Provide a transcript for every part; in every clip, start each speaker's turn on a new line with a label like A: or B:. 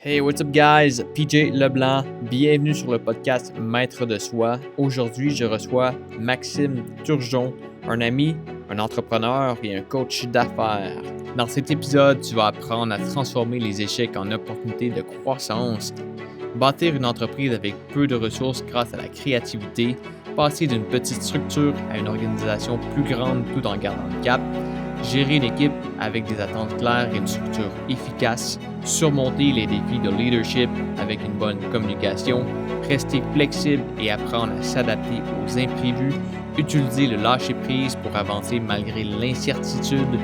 A: Hey, what's up guys? PJ Leblanc, bienvenue sur le podcast Maître de soi. Aujourd'hui, je reçois Maxime Turgeon, un ami, un entrepreneur et un coach d'affaires. Dans cet épisode, tu vas apprendre à transformer les échecs en opportunités de croissance, bâtir une entreprise avec peu de ressources grâce à la créativité, passer d'une petite structure à une organisation plus grande tout en gardant le cap, gérer une équipe avec des attentes claires et une structure efficace, surmonter les défis de leadership avec une bonne communication, rester flexible et apprendre à s'adapter aux imprévus, utiliser le lâcher-prise pour avancer malgré l'incertitude,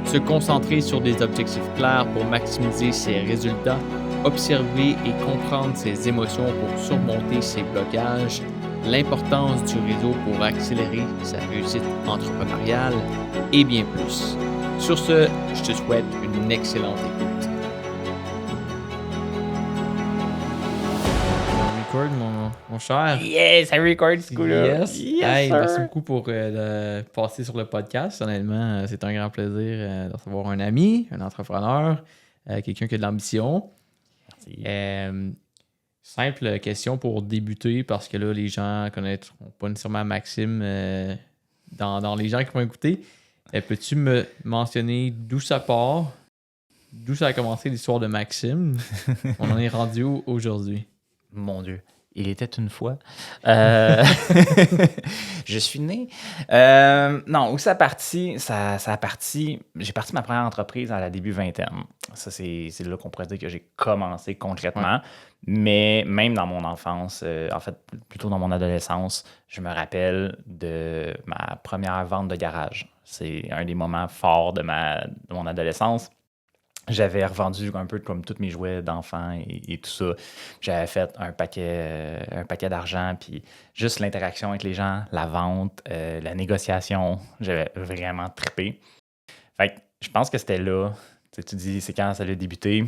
A: se concentrer sur des objectifs clairs pour maximiser ses résultats, observer et comprendre ses émotions pour surmonter ses blocages, l'importance du réseau pour accélérer sa réussite entrepreneuriale et bien plus. Sur ce, je te souhaite une excellente écoute. On record, mon cher.
B: Yes, ça record ce coup-là.
A: Yes.
B: Yes,
A: Hey,
B: sir.
A: merci beaucoup pour de passer sur le podcast. Honnêtement, c'est un grand plaisir de recevoir un ami, un entrepreneur, quelqu'un qui a de l'ambition.
B: Merci.
A: Simple question pour débuter, parce que là, les gens connaîtront pas nécessairement Maxime dans les gens qui vont écouter. Peux-tu me mentionner d'où ça part, d'où ça a commencé l'histoire de Maxime? On en est rendu où aujourd'hui?
B: Mon Dieu, il était une fois. Je suis né. Non, où ça a parti? Ça a parti. J'ai parti ma première entreprise à la début vingtaine. Ça, c'est là qu'on pourrait dire que j'ai commencé concrètement.
A: Ouais.
B: Mais même dans mon enfance, en fait, plutôt dans mon adolescence, je me rappelle de ma première vente de garage. C'est un des moments forts de mon adolescence. J'avais revendu un peu comme tous mes jouets d'enfants et tout ça. J'avais fait un paquet d'argent, puis juste l'interaction avec les gens, la vente, la négociation, j'avais vraiment trippé. Fait que je pense que c'était là. Tu dis, c'est quand ça a débuté.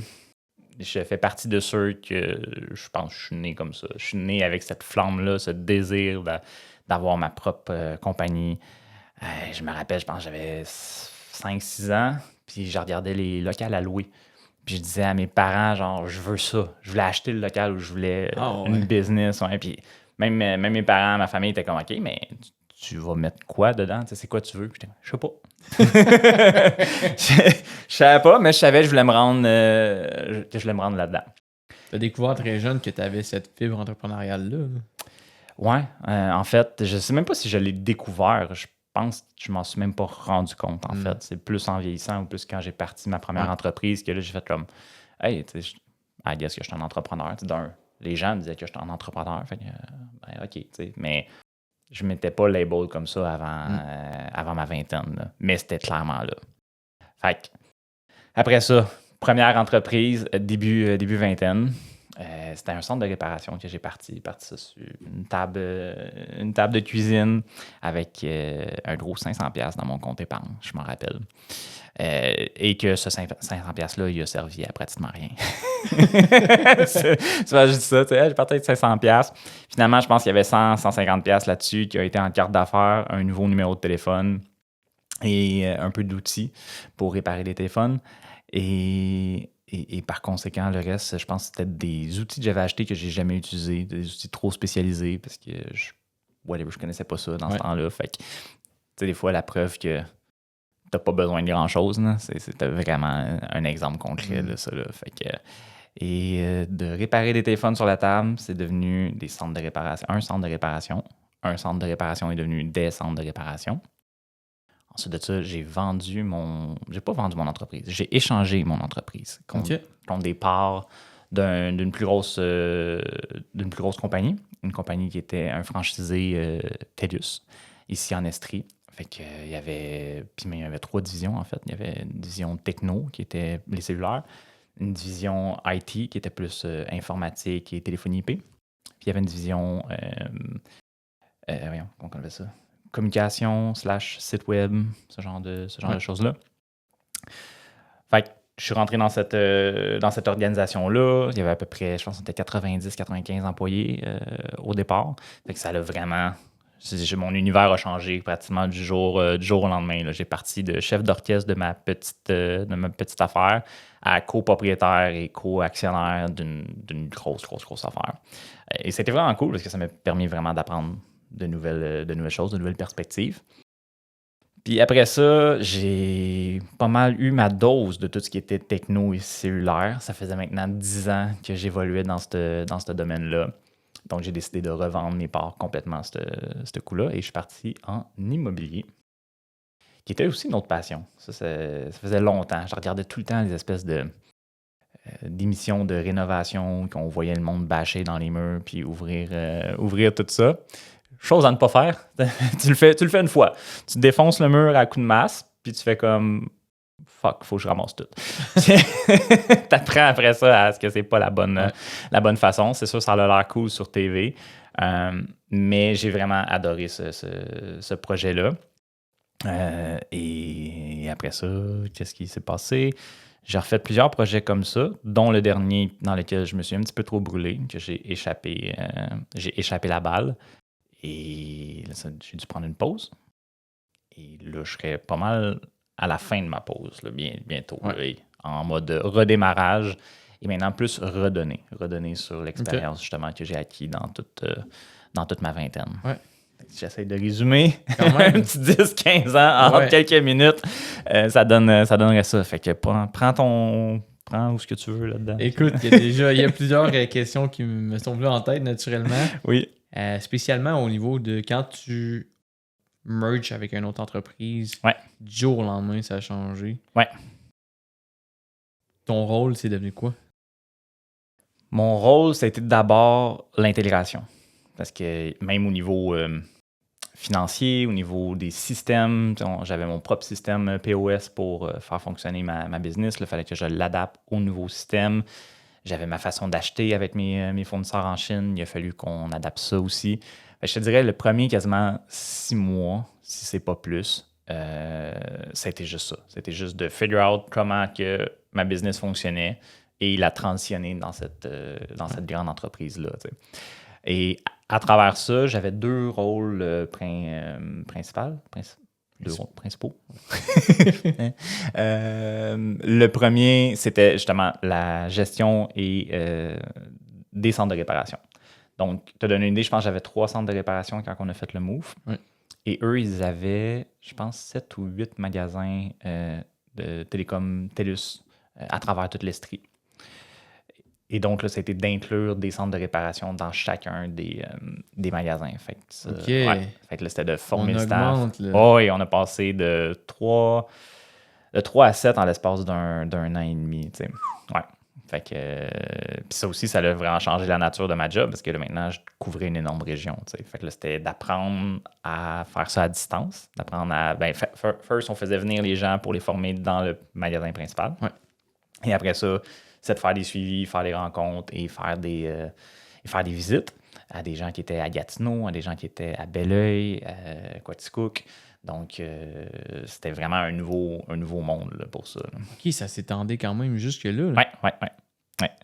B: Je fais partie de ceux que je pense que je suis né comme ça. Je suis né avec cette flamme-là, ce désir d'avoir ma propre compagnie. Je me rappelle, je pense que j'avais 5-6 ans, puis je regardais les locales à louer. Puis je disais à mes parents, genre, je veux ça. Je voulais acheter le local où je voulais une business. Ouais. Puis même mes parents, ma famille étaient comme, OK, mais tu vas mettre quoi dedans? Tu sais, c'est quoi tu veux? Puis j'étais, je sais pas. Je savais pas, mais je savais que je voulais me rendre là-dedans.
A: Tu as découvert très jeune que tu avais cette fibre entrepreneuriale-là.
B: Ouais, en fait, je sais même pas si je l'ai découvert. Je pense que je m'en suis même pas rendu compte, en fait. C'est plus en vieillissant ou plus quand j'ai parti ma première entreprise que là, j'ai fait comme, hey, tu sais, I guess que je suis un entrepreneur. Tu sais, les gens me disaient que j'étais un entrepreneur. Fait que, ben, OK, tu sais, mais je m'étais pas label comme ça avant ma vingtaine, là. Mais c'était clairement là. Fait que, après ça, première entreprise, début vingtaine. C'était un centre de réparation que j'ai parti ça sur une table de cuisine avec un gros 500$ dans mon compte épargne, je m'en rappelle. Et que ce 500$-là, il a servi à pratiquement rien. Tu vois, je dis ça, tu sais, j'ai parti avec 500$. Finalement, je pense qu'il y avait 150$ là-dessus qui a été en carte d'affaires, un nouveau numéro de téléphone et un peu d'outils pour réparer les téléphones. Et par conséquent, le reste, je pense que c'était des outils que j'avais achetés que j'ai jamais utilisés, des outils trop spécialisés parce que je connaissais pas ça dans ce temps-là. Fait que, tu sais, des fois, la preuve que t'as pas besoin de grand-chose, là, c'était vraiment un exemple concret de ça. Là. Fait que, de réparer des téléphones sur la table, c'est devenu des centres de réparation. Un centre de réparation. Un centre de réparation est devenu des centres de réparation. Ensuite de ça, j'ai pas vendu mon entreprise. J'ai échangé mon entreprise contre des parts d'une plus grosse compagnie. Une compagnie qui était un franchisé Telus, ici en Estrie. Fait que, il y avait 3 divisions, en fait. Il y avait une division techno, qui était les cellulaires. Une division IT, qui était plus informatique et téléphonie IP. Puis il y avait une division... comment on appelle ça? Communication / site web, ce genre de choses-là. Fait que je suis rentré dans cette organisation-là. Il y avait à peu près, je pense, 90-95 employés au départ. Fait que ça mon univers a changé pratiquement du jour au lendemain. Là. J'ai parti de chef d'orchestre de ma petite affaire à copropriétaire et co-actionnaire d'une grosse affaire. Et c'était vraiment cool parce que ça m'a permis vraiment d'apprendre de nouvelles choses, de nouvelles perspectives. Puis après ça, j'ai pas mal eu ma dose de tout ce qui était techno et cellulaire. Ça faisait maintenant 10 ans que j'évoluais dans ce domaine-là. Donc, j'ai décidé de revendre mes parts complètement à ce coup-là et je suis parti en immobilier, qui était aussi une autre passion. Ça faisait longtemps. Je regardais tout le temps les espèces d'émissions de rénovation qu'on voyait le monde bâcher dans les murs puis ouvrir tout ça. Chose à ne pas faire. tu le fais une fois. Tu défonces le mur à coup de masse puis tu fais comme fuck, faut que je ramasse tout. T'apprends après ça à ce que c'est pas la bonne façon. C'est sûr, ça a l'air cool sur TV. Mais j'ai vraiment adoré ce projet-là. Et après ça, qu'est-ce qui s'est passé? J'ai refait plusieurs projets comme ça, dont le dernier dans lequel je me suis un petit peu trop brûlé, que j'ai échappé la balle. Et là, j'ai dû prendre une pause. Et là, je serais pas mal à la fin de ma pause, là, bientôt, là, en mode redémarrage et maintenant plus redonner sur l'expérience justement que j'ai acquis dans toute ma vingtaine. Ouais. J'essaie de résumer quand même un petit 10-15 ans en quelques minutes. Ça donnerait ça. Fait que prends où ce que tu veux là-dedans.
A: Écoute, il y a plusieurs questions qui me sont venues en tête naturellement.
B: Oui.
A: Spécialement au niveau de quand tu merge avec une autre entreprise, du jour au lendemain, ça a changé.
B: Ouais.
A: Ton rôle, c'est devenu quoi?
B: Mon rôle, ça a été d'abord l'intégration. Parce que même au niveau financier, au niveau des systèmes, j'avais mon propre système POS pour faire fonctionner ma business. Il fallait que je l'adapte au nouveau système. J'avais ma façon d'acheter avec mes fournisseurs en Chine. Il a fallu qu'on adapte ça aussi. Je te dirais, le premier quasiment 6 mois, si c'est pas plus, c'était juste ça. C'était juste de figure out comment que ma business fonctionnait et la transitionner dans cette grande entreprise-là. T'sais. Et à travers ça, j'avais 2 rôles principaux. Le premier, c'était justement la gestion et des centres de réparation. Donc, te donner une idée, je pense que j'avais 3 centres de réparation quand on a fait le move. Oui. Et eux, ils avaient, je pense, 7 ou 8 magasins de télécom TELUS à travers toute l'Estrie. Et donc, là, ça a été d'inclure des centres de réparation dans chacun des magasins. Fait que là, c'était de former le staff. Oui, on a passé de 3 à 7 en l'espace d'un an et demi. T'sais. Ouais. Fait que puis ça aussi, ça a vraiment changé la nature de ma job parce que là, maintenant, je couvrais une énorme région. T'sais. Fait que là, c'était d'apprendre à faire ça à distance. D'apprendre à. First, on faisait venir les gens pour les former dans le magasin principal. Ouais. Et après ça, c'est de faire des suivis, faire des rencontres et faire des visites à des gens qui étaient à Gatineau, à des gens qui étaient à Belleuil, à Quaticook. Donc, c'était vraiment un nouveau monde là, pour ça. Là.
A: OK, ça s'étendait quand même jusque-là.
B: Oui.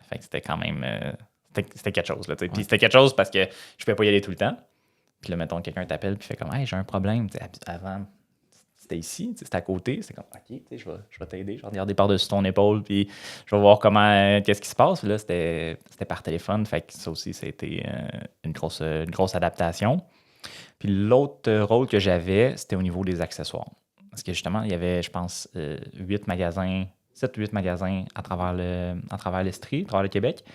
B: Fait que c'était quand même... c'était quelque chose. Là, puis c'était quelque chose parce que je ne pouvais pas y aller tout le temps. Puis là, mettons, quelqu'un t'appelle puis fait comme « Hey, j'ai un problème. » Avant, c'était ici, c'était à côté. C'est comme « OK, je vais t'aider. Je vais regarder par-dessus ton épaule puis je vais voir qu'est-ce qui se passe. » Puis là, c'était par téléphone. Fait que ça aussi, ça a été une grosse adaptation. Puis l'autre rôle que j'avais, c'était au niveau des accessoires. Parce que justement, il y avait, je pense, 7 ou 8 magasins à travers l'Estrie, à travers le Québec,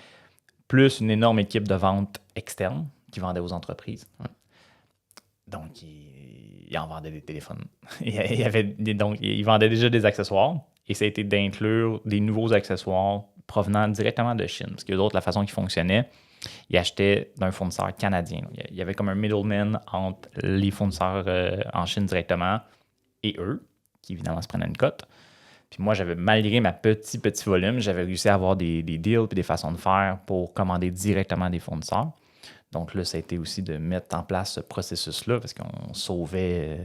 B: plus une énorme équipe de vente externe qui vendait aux entreprises. Ouais. Donc, ils en vendaient des téléphones. Ils vendaient déjà des accessoires et ça a été d'inclure des nouveaux accessoires provenant directement de Chine. Parce que d'autres, la façon qu'ils fonctionnaient, ils achetaient d'un fournisseur canadien. Il y avait comme un middleman entre les fournisseurs en Chine directement et eux, qui évidemment se prenaient une cote. Puis moi, malgré ma petit volume, j'avais réussi à avoir des deals et des façons de faire pour commander directement des fournisseurs. Donc là, ça a été aussi de mettre en place ce processus-là parce qu'on sauvait...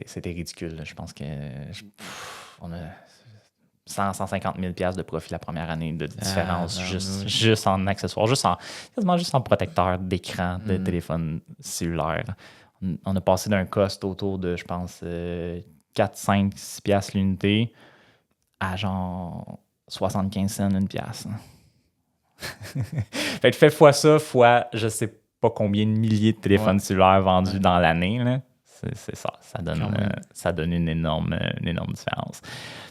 B: c'était ridicule. Je pense que on a 150 000 $ de profit la première année de différence juste en accessoires, quasiment juste en protecteur d'écran de téléphone cellulaire. On a passé d'un cost autour de, je pense, 4, 5, 6 piastres l'unité à genre 75 cents une pièce. Fait que fais fois ça, fois je sais pas combien de milliers de téléphones cellulaires vendus dans l'année. Là. C'est ça. Ça donne une énorme différence.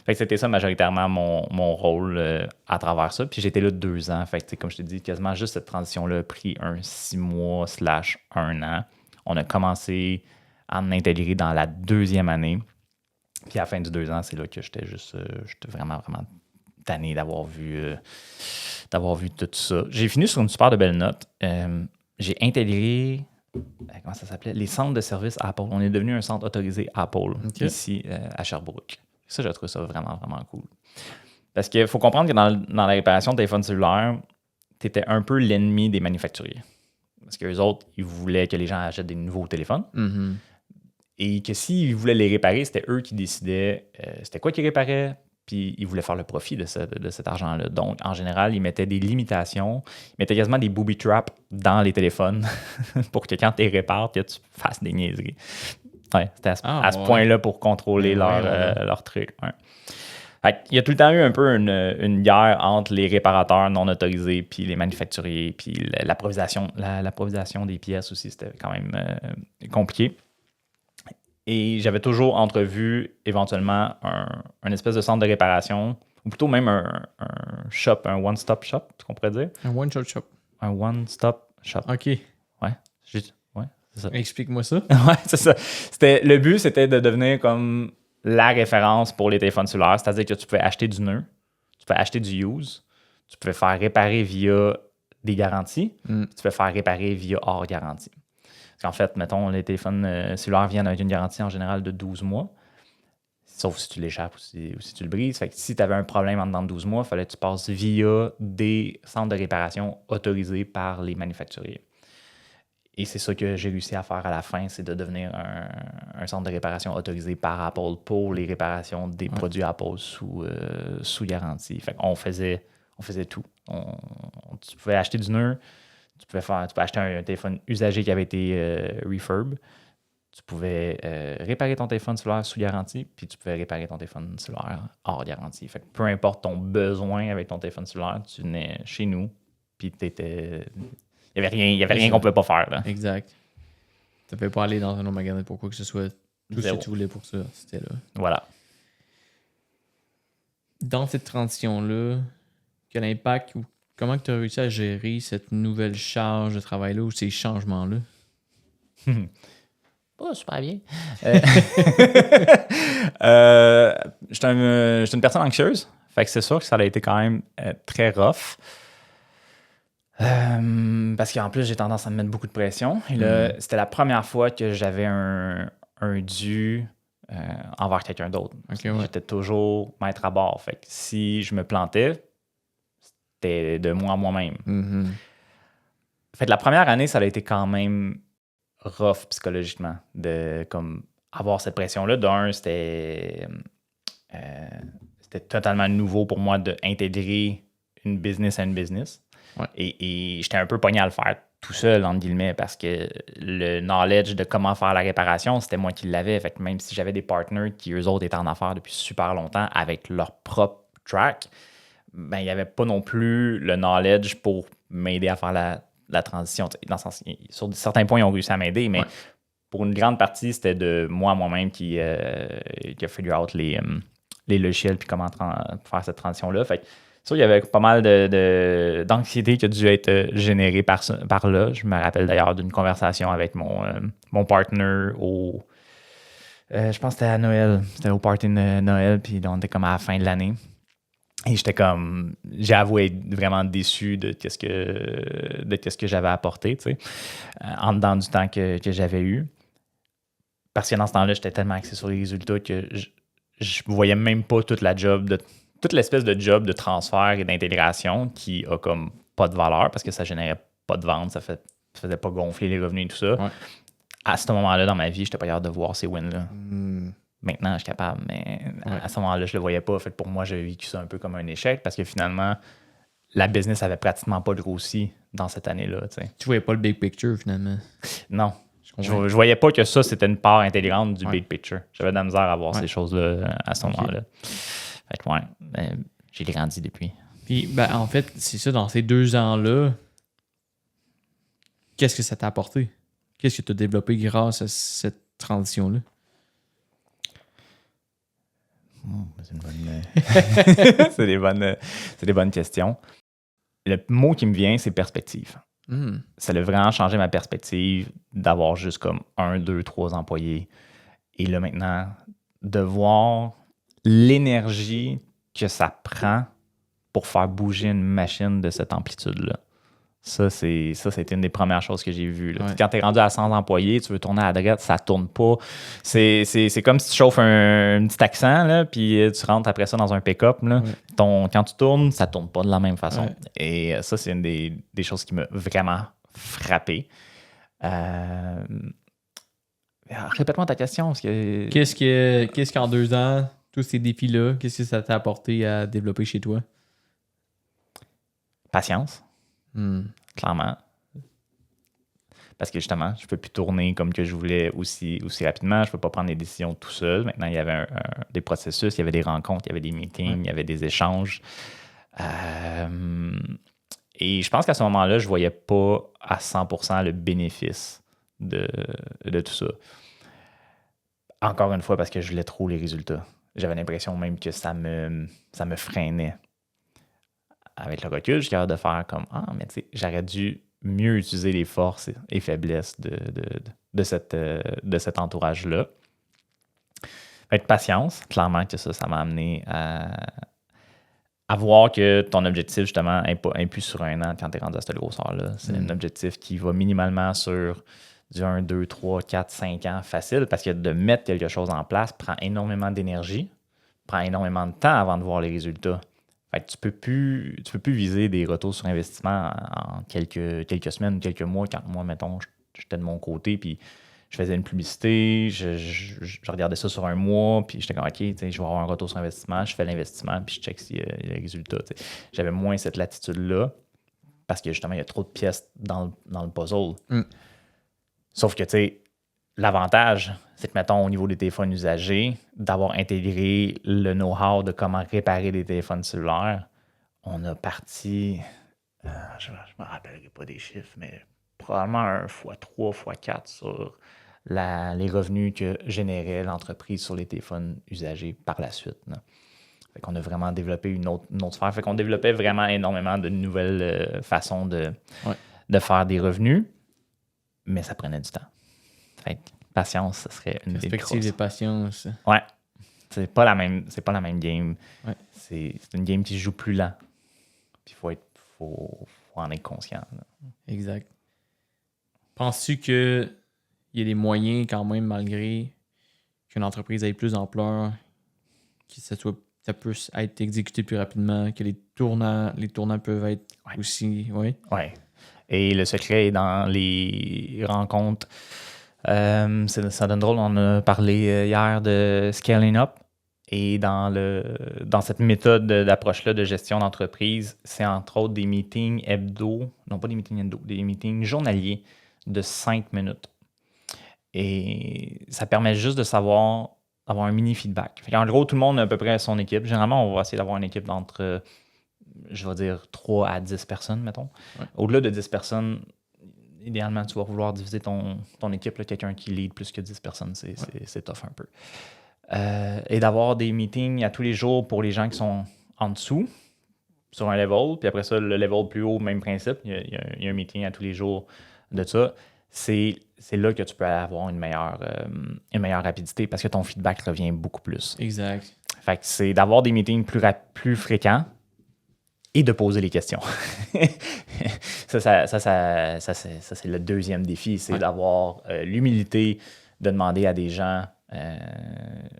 B: Fait que c'était ça majoritairement mon rôle à travers ça. Puis j'étais là 2 ans. Fait que comme je t'ai dit, quasiment juste cette transition-là a pris 6 mois / 1 an. On a commencé à en intégrer dans la 2e année. Puis à la fin du 2 ans, c'est là que j'étais vraiment, vraiment tanné d'avoir vu tout ça. J'ai fini sur une super de belle note. J'ai intégré, comment ça s'appelait? Les centres de services Apple. On est devenu un centre autorisé Apple ici à Sherbrooke. Ça, je trouve ça vraiment, vraiment cool. Parce qu'il faut comprendre que dans la réparation de téléphones cellulaires, tu étais un peu l'ennemi des manufacturiers. Parce qu'eux autres, ils voulaient que les gens achètent des nouveaux téléphones.
A: Mm-hmm.
B: Et que s'ils voulaient les réparer, c'était eux qui décidaient c'était quoi qu'ils réparaient, puis ils voulaient faire le profit de cet argent-là. Donc, en général, ils mettaient des limitations, ils mettaient quasiment des booby traps dans les téléphones pour que quand tu les répares, que tu fasses des niaiseries. Ouais, c'était à ce point-là pour contrôler leur truc. Ouais. Il y a tout le temps eu un peu une guerre entre les réparateurs non autorisés puis les manufacturiers, puis l'approvisionnement des pièces aussi, c'était quand même compliqué. Et j'avais toujours entrevu éventuellement un espèce de centre de réparation, ou plutôt même un shop, un one-stop shop, qu'on pourrait dire.
A: Un one-shop shop.
B: Un one-stop shop.
A: OK.
B: Ouais, c'est ça.
A: Explique-moi ça.
B: Ouais, c'est ça. Le but, c'était de devenir comme la référence pour les téléphones cellulaires, c'est-à-dire que tu pouvais acheter du neuf, tu pouvais acheter du use, tu pouvais faire réparer via des garanties, tu pouvais faire réparer via hors garantie. Parce qu'en fait, mettons, les téléphones cellulaires viennent avec une garantie en général de 12 mois, sauf si tu l'échappes ou si tu le brises. Fait que si tu avais un problème en dedans de 12 mois, il fallait que tu passes via des centres de réparation autorisés par les manufacturiers. Et c'est ça que j'ai réussi à faire à la fin, c'est de devenir un centre de réparation autorisé par Apple pour les réparations des produits Apple sous garantie. Fait qu'on faisait tout. Tu pouvais acheter du neuf, tu pouvais acheter un téléphone usagé qui avait été refurb, tu pouvais réparer ton téléphone cellulaire sous garantie, puis tu pouvais réparer ton téléphone cellulaire hors garantie. Fait que peu importe ton besoin avec ton téléphone cellulaire, tu venais chez nous, puis t'étais... Il n'y avait rien qu'on ne pouvait pas faire. Là.
A: Exact. Tu ne pouvais pas aller dans un autre magasin pour quoi que ce soit. Tout ce que tu voulais pour ça, c'était là.
B: Voilà.
A: Dans cette transition-là, quel impact ou comment tu as réussi à gérer cette nouvelle charge de travail-là ou ces changements-là?
B: Pas super bien. J'étais une personne anxieuse. Fait que c'est sûr que ça a été quand même très rough. Parce qu'en plus, j'ai tendance à me mettre beaucoup de pression. Et là, c'était la première fois que j'avais un dû envers quelqu'un d'autre.
A: Okay, ouais.
B: J'étais toujours maître à bord. Fait que si je me plantais, c'était de moi à moi-même.
A: Mm-hmm.
B: Fait que la première année, ça a été quand même rough psychologiquement de comme avoir cette pression-là. D'un, c'était totalement nouveau pour moi d'intégrer une business à une business.
A: Ouais.
B: Et j'étais un peu pogné à le faire tout seul, entre guillemets, parce que le knowledge de comment faire la réparation, c'était moi qui l'avais. Fait que même si j'avais des partners qui, eux autres, étaient en affaires depuis super longtemps avec leur propre track, ben, il n'y avait pas non plus le knowledge pour m'aider à faire la transition. Dans le sens, sur certains points, ils ont réussi à m'aider, mais pour une grande partie, c'était de moi-même qui a figure out les logiciels puis comment faire cette transition-là. Fait que il y avait pas mal d'anxiété qui a dû être générée par là. Je me rappelle d'ailleurs d'une conversation avec mon partner je pense que c'était à Noël. C'était au party de Noël, puis on était comme à la fin de l'année. Et j'ai avoué être vraiment déçu de qu'est-ce que j'avais apporté, tu sais, en dedans du temps que j'avais eu. Parce que dans ce temps-là, j'étais tellement axé sur les résultats que je voyais même pas toute l'espèce de job de transfert et d'intégration qui a comme pas de valeur parce que ça générait pas de vente, ça faisait pas gonfler les revenus et tout ça. Ouais. À ce moment-là, dans ma vie, j'étais pas capable de voir ces wins-là. Maintenant, je suis capable, mais à ce moment-là, je le voyais pas. Fait, pour moi, j'avais vécu ça un peu comme un échec parce que finalement, la business avait pratiquement pas grossi dans cette année-là. T'sais.
A: Tu voyais pas le big picture, finalement.
B: Non. Je voyais pas que ça, c'était une part intégrante du
A: Ouais.
B: big picture. J'avais de la misère à voir
A: Ouais.
B: ces choses-là à ce moment-là. Fait que, j'ai grandi depuis.
A: Puis, en fait, c'est ça, dans ces 2 ans-là, qu'est-ce que ça t'a apporté? Qu'est-ce que tu as développé grâce à cette transition-là?
B: C'est une bonne... c'est des bonnes questions. Le mot qui me vient, c'est perspective. Ça a vraiment changé ma perspective d'avoir juste comme 1, 2, 3 employés. Et là, maintenant, de voir l'énergie que ça prend pour faire bouger une machine de cette amplitude-là. Ça, c'était une des premières choses que j'ai vues. Là.
A: Ouais.
B: Quand tu es rendu à 100 employés, tu veux tourner à la droite, ça tourne pas. C'est comme si tu chauffes un petit accent, là, puis tu rentres après ça dans un pick-up. Là.
A: Ouais.
B: Quand tu tournes, ça tourne pas de la même façon.
A: Ouais.
B: Et ça, c'est une des choses qui m'a vraiment frappé. Répète-moi ta question. Parce que...
A: Qu'est-ce qu'en 2 ans, tous ces défis-là, qu'est-ce que ça t'a apporté à développer chez toi?
B: Patience. Clairement. Parce que justement, je ne peux plus tourner comme que je voulais aussi rapidement. Je ne peux pas prendre des décisions tout seul. Maintenant, il y avait des processus, il y avait des rencontres, il y avait des meetings, il y avait des échanges. Et je pense qu'à ce moment-là, je ne voyais pas à 100% le bénéfice de tout ça. Encore une fois, parce que je voulais trop les résultats. J'avais l'impression même que ça me freinait. Avec le recul, je suis capable de faire comme « Ah, mais tu sais, j'aurais dû mieux utiliser les forces et faiblesses de cet entourage-là. » Fait que patience, clairement que ça m'a amené à voir que ton objectif, justement, n'est plus sur 1 an quand tu es rendu à cette grosseur-là. C'est un objectif qui va minimalement sur du 1, 2, 3, 4, 5 ans facile, parce que de mettre quelque chose en place prend énormément d'énergie, prend énormément de temps avant de voir les résultats. Fait que tu peux plus viser des retours sur investissement en quelques semaines, quelques mois. Quand moi, mettons, j'étais de mon côté, puis je faisais une publicité, je regardais ça sur 1 mois, puis j'étais comme, OK, je vais avoir un retour sur investissement, je fais l'investissement, puis je check s'il y a les résultats. J'avais moins cette latitude-là, parce que justement, il y a trop de pièces dans le puzzle. Sauf que, tu sais, l'avantage, c'est que, mettons, au niveau des téléphones usagés, d'avoir intégré le know-how de comment réparer des téléphones cellulaires, on a parti, je ne me rappellerai pas des chiffres, mais probablement un x3, x4 sur les revenus que générait l'entreprise sur les téléphones usagés par la suite. Là. Fait qu'on a vraiment développé une autre sphère. Fait qu'on développait vraiment énormément de nouvelles façons de faire des revenus, mais ça prenait du temps. Fait que patience, ça serait une des grosses.
A: Perspective et patience.
B: Ouais. C'est pas la même game.
A: Ouais.
B: C'est une game qui se joue plus lent. Puis il faut en être conscient. Là.
A: Exact. Penses-tu qu'il y a des moyens quand même, malgré qu'une entreprise ait plus d'ampleur, que ça puisse être exécuté plus rapidement, que les tournants peuvent être aussi... Oui.
B: Ouais. Et le secret est dans les rencontres. Ça donne drôle, on a parlé hier de scaling up. Et dans cette méthode d'approche-là de gestion d'entreprise, c'est entre autres des meetings des meetings journaliers de 5 minutes. Et ça permet juste de savoir, d'avoir un mini feedback. En gros, tout le monde a à peu près son équipe. Généralement, on va essayer d'avoir une équipe d'entre, je vais dire, 3 à 10 personnes, mettons. Ouais. Au-delà de 10 personnes, idéalement, tu vas vouloir diviser ton équipe. Là, quelqu'un qui lead plus que 10 personnes, c'est tough un peu. Et d'avoir des meetings à tous les jours pour les gens qui sont en dessous, sur un level. Puis après ça, le level plus haut, même principe. Il y a un meeting à tous les jours de ça. C'est là que tu peux avoir une meilleure rapidité parce que ton feedback revient beaucoup plus.
A: Exact.
B: Fait que c'est d'avoir des meetings plus fréquents et de poser les questions. ça c'est le deuxième défi, c'est d'avoir l'humilité de demander à des gens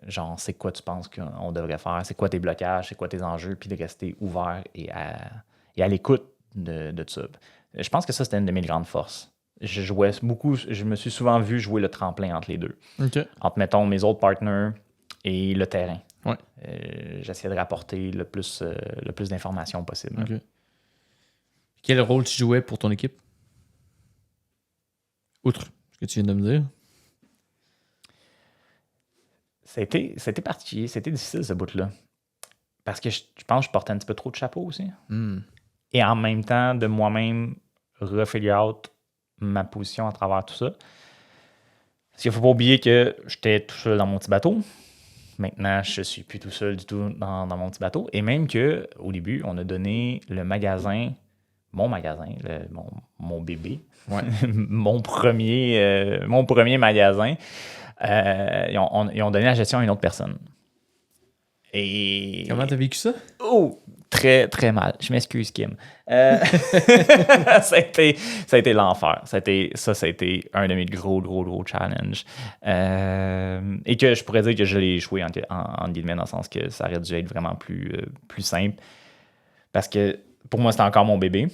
B: genre, c'est quoi tu penses qu'on devrait faire, c'est quoi tes blocages, c'est quoi tes enjeux, puis de rester ouvert et à l'écoute de tout ça. Je pense que ça, c'était une de mes grandes forces. Je me suis souvent vu jouer le tremplin entre les deux.
A: Okay.
B: Entre, mettons, mes autres partners et le terrain.
A: Ouais.
B: J'essayais de rapporter le plus d'informations possible.
A: Okay. Quel rôle tu jouais pour ton équipe? Outre ce que tu viens de me dire?
B: C'était particulier, c'était difficile ce bout-là. Parce que je pense que je portais un petit peu trop de chapeau aussi. Et en même temps, de moi-même refigure out ma position à travers tout ça. Parce qu'il ne faut pas oublier que j'étais tout seul dans mon petit bateau. Maintenant, je ne suis plus tout seul du tout dans mon petit bateau. Et même qu'au début, on a donné le magasin, mon magasin, mon bébé, mon premier magasin. Ils ont donné la gestion à une autre personne. Et...
A: Comment t'as vécu ça?
B: Oh, très, très mal. Je m'excuse, Kim. Ça a été l'enfer. Ça a été un de mes gros challenges. Et que je pourrais dire que je l'ai échoué en guillemets, dans le sens que ça aurait dû être vraiment plus simple. Parce que pour moi, c'était encore mon bébé.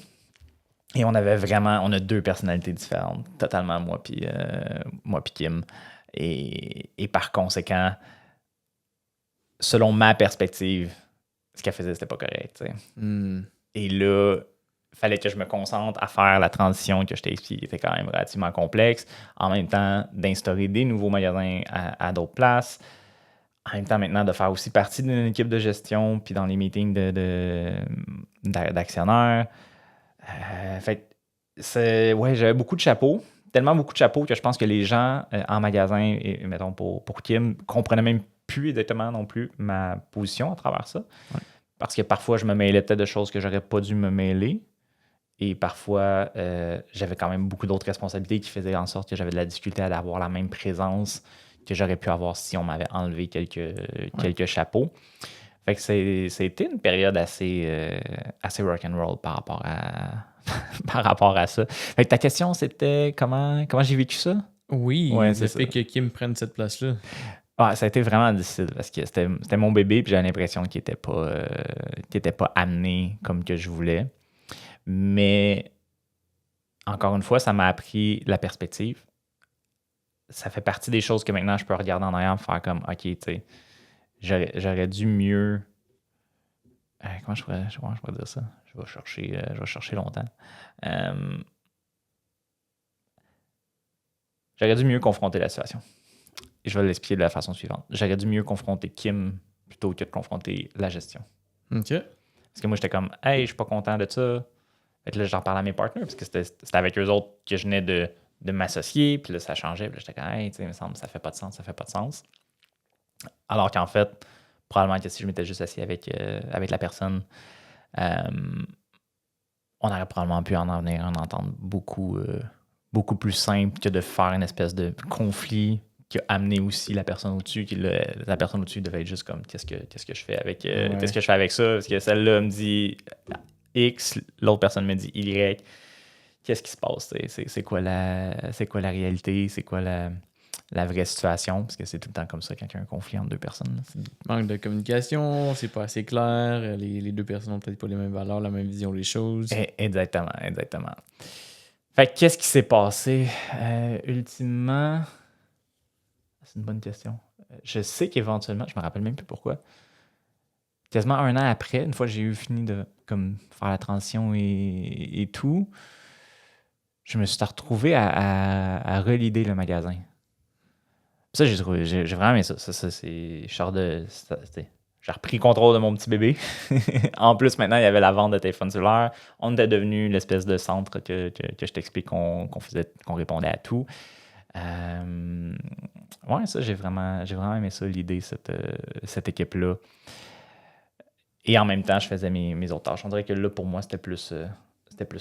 B: Et on a deux personnalités différentes, totalement, moi puis Kim. Et par conséquent, selon ma perspective, ce qu'elle faisait, c'était pas correct. Et là, il fallait que je me concentre à faire la transition que je t'ai expliqué, qui était quand même relativement complexe. En même temps, d'instaurer des nouveaux magasins à d'autres places. En même temps, maintenant, de faire aussi partie d'une équipe de gestion, puis dans les meetings d'actionnaires. Fait j'avais beaucoup de chapeaux. Tellement beaucoup de chapeaux que je pense que les gens en magasin, et mettons pour Kim, comprenaient même plus exactement non plus ma position à travers ça. Ouais. Parce que parfois, je me mêlais peut-être de choses que j'aurais pas dû me mêler. Et parfois, j'avais quand même beaucoup d'autres responsabilités qui faisaient en sorte que j'avais de la difficulté à avoir la même présence que j'aurais pu avoir si on m'avait enlevé quelques chapeaux. Fait que c'était une période assez rock'n'roll par rapport à ça. Fait que ta question, c'était comment j'ai vécu ça?
A: Oui, le fait que Kim prenne cette place-là.
B: Ah, ça a été vraiment difficile parce que c'était mon bébé puis j'avais l'impression qu'il n'était pas amené comme que je voulais. Mais encore une fois, ça m'a appris la perspective. Ça fait partie des choses que maintenant je peux regarder en arrière et faire comme OK, tu sais, j'aurais dû mieux. Comment je pourrais dire ça? Je vais chercher longtemps. J'aurais dû mieux confronter la situation. Et je vais l'expliquer de la façon suivante. J'aurais dû mieux confronter Kim plutôt que de confronter la gestion.
A: OK.
B: Parce que moi, j'étais comme, hey, je suis pas content de ça. Fait que là, j'en parlais à mes partenaires parce que c'était avec eux autres que je venais de m'associer. Puis là, ça changeait. Puis là, j'étais comme, hey, tu sais, il me semble, ça fait pas de sens. Alors qu'en fait, probablement que si je m'étais juste assis avec la personne, on aurait probablement pu en venir à en entendre beaucoup plus simple que de faire une espèce de conflit qui a amené aussi la personne au-dessus. La personne au-dessus devait être juste comme qu'est-ce que je fais avec qu'est-ce que je fais avec ça? Parce que celle-là me dit X, l'autre personne me dit Y. Qu'est-ce qui se passe? C'est quoi la réalité? C'est quoi la vraie situation? Parce que c'est tout le temps comme ça quand il y a un conflit entre deux personnes.
A: Manque de communication, c'est pas assez clair, les deux personnes n'ont peut-être pas les mêmes valeurs, la même vision des choses.
B: Exactement. Fait que qu'est-ce qui s'est passé? Ultimement, c'est une bonne question. Je sais qu'éventuellement, je me rappelle même plus pourquoi, quasiment 1 an après, une fois que j'ai eu fini de faire la transition et tout, je me suis retrouvé à relider le magasin. Ça, j'ai vraiment aimé ça. J'ai repris contrôle de mon petit bébé. En plus, maintenant, il y avait la vente de téléphone cellulaire. On était devenu l'espèce de centre que je t'explique qu'on répondait à tout. Ça, j'ai vraiment aimé ça, l'idée, cette équipe-là. Et en même temps, je faisais mes autres tâches. On dirait que là, pour moi, c'était plus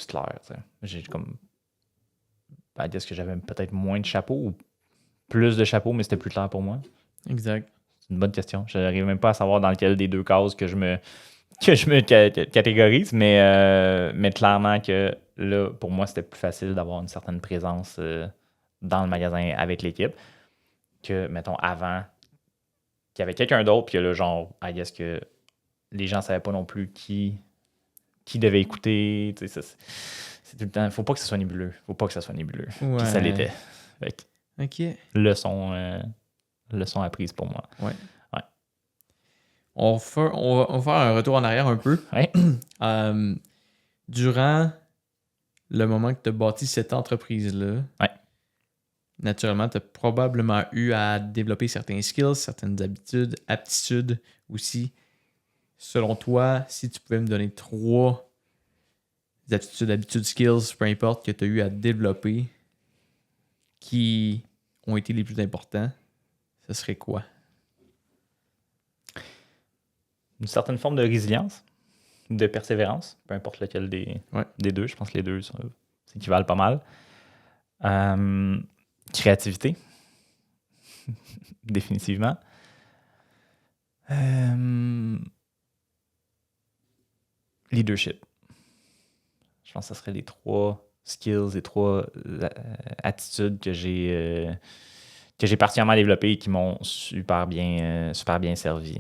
B: clair. T'sais. J'ai est-ce que j'avais peut-être moins de chapeaux ou plus de chapeaux, mais c'était plus clair pour moi?
A: Exact.
B: C'est une bonne question. Je n'arrive même pas à savoir dans lequel des deux cases que je me catégorise, mais clairement que là, pour moi, c'était plus facile d'avoir une certaine présence dans le magasin avec l'équipe que, mettons, avant, qu'il y avait quelqu'un d'autre, puis là, genre, I guess que les gens ne savaient pas non plus qui devait écouter. C'est tout le temps. Faut pas que ça soit nébuleux.
A: Ouais.
B: Puis ça l'était.
A: OK.
B: Leçon apprise pour moi.
A: Ouais. On va faire un retour en arrière un peu.
B: Ouais.
A: Durant le moment que tu as bâti cette entreprise-là, naturellement, tu as probablement eu à développer certains skills, certaines habitudes, aptitudes aussi. Selon toi, si tu pouvais me donner 3 aptitudes, habitudes, skills, peu importe, que tu as eu à développer qui ont été les plus importants, ce serait quoi?
B: Une certaine forme de résilience, de persévérance, peu importe lequel des deux. Je pense que les deux s'équivalent pas mal. Créativité, définitivement. Leadership. Je pense que ce serait les 3 skills, les 3 attitudes que j'ai particulièrement développées et qui m'ont super bien servi.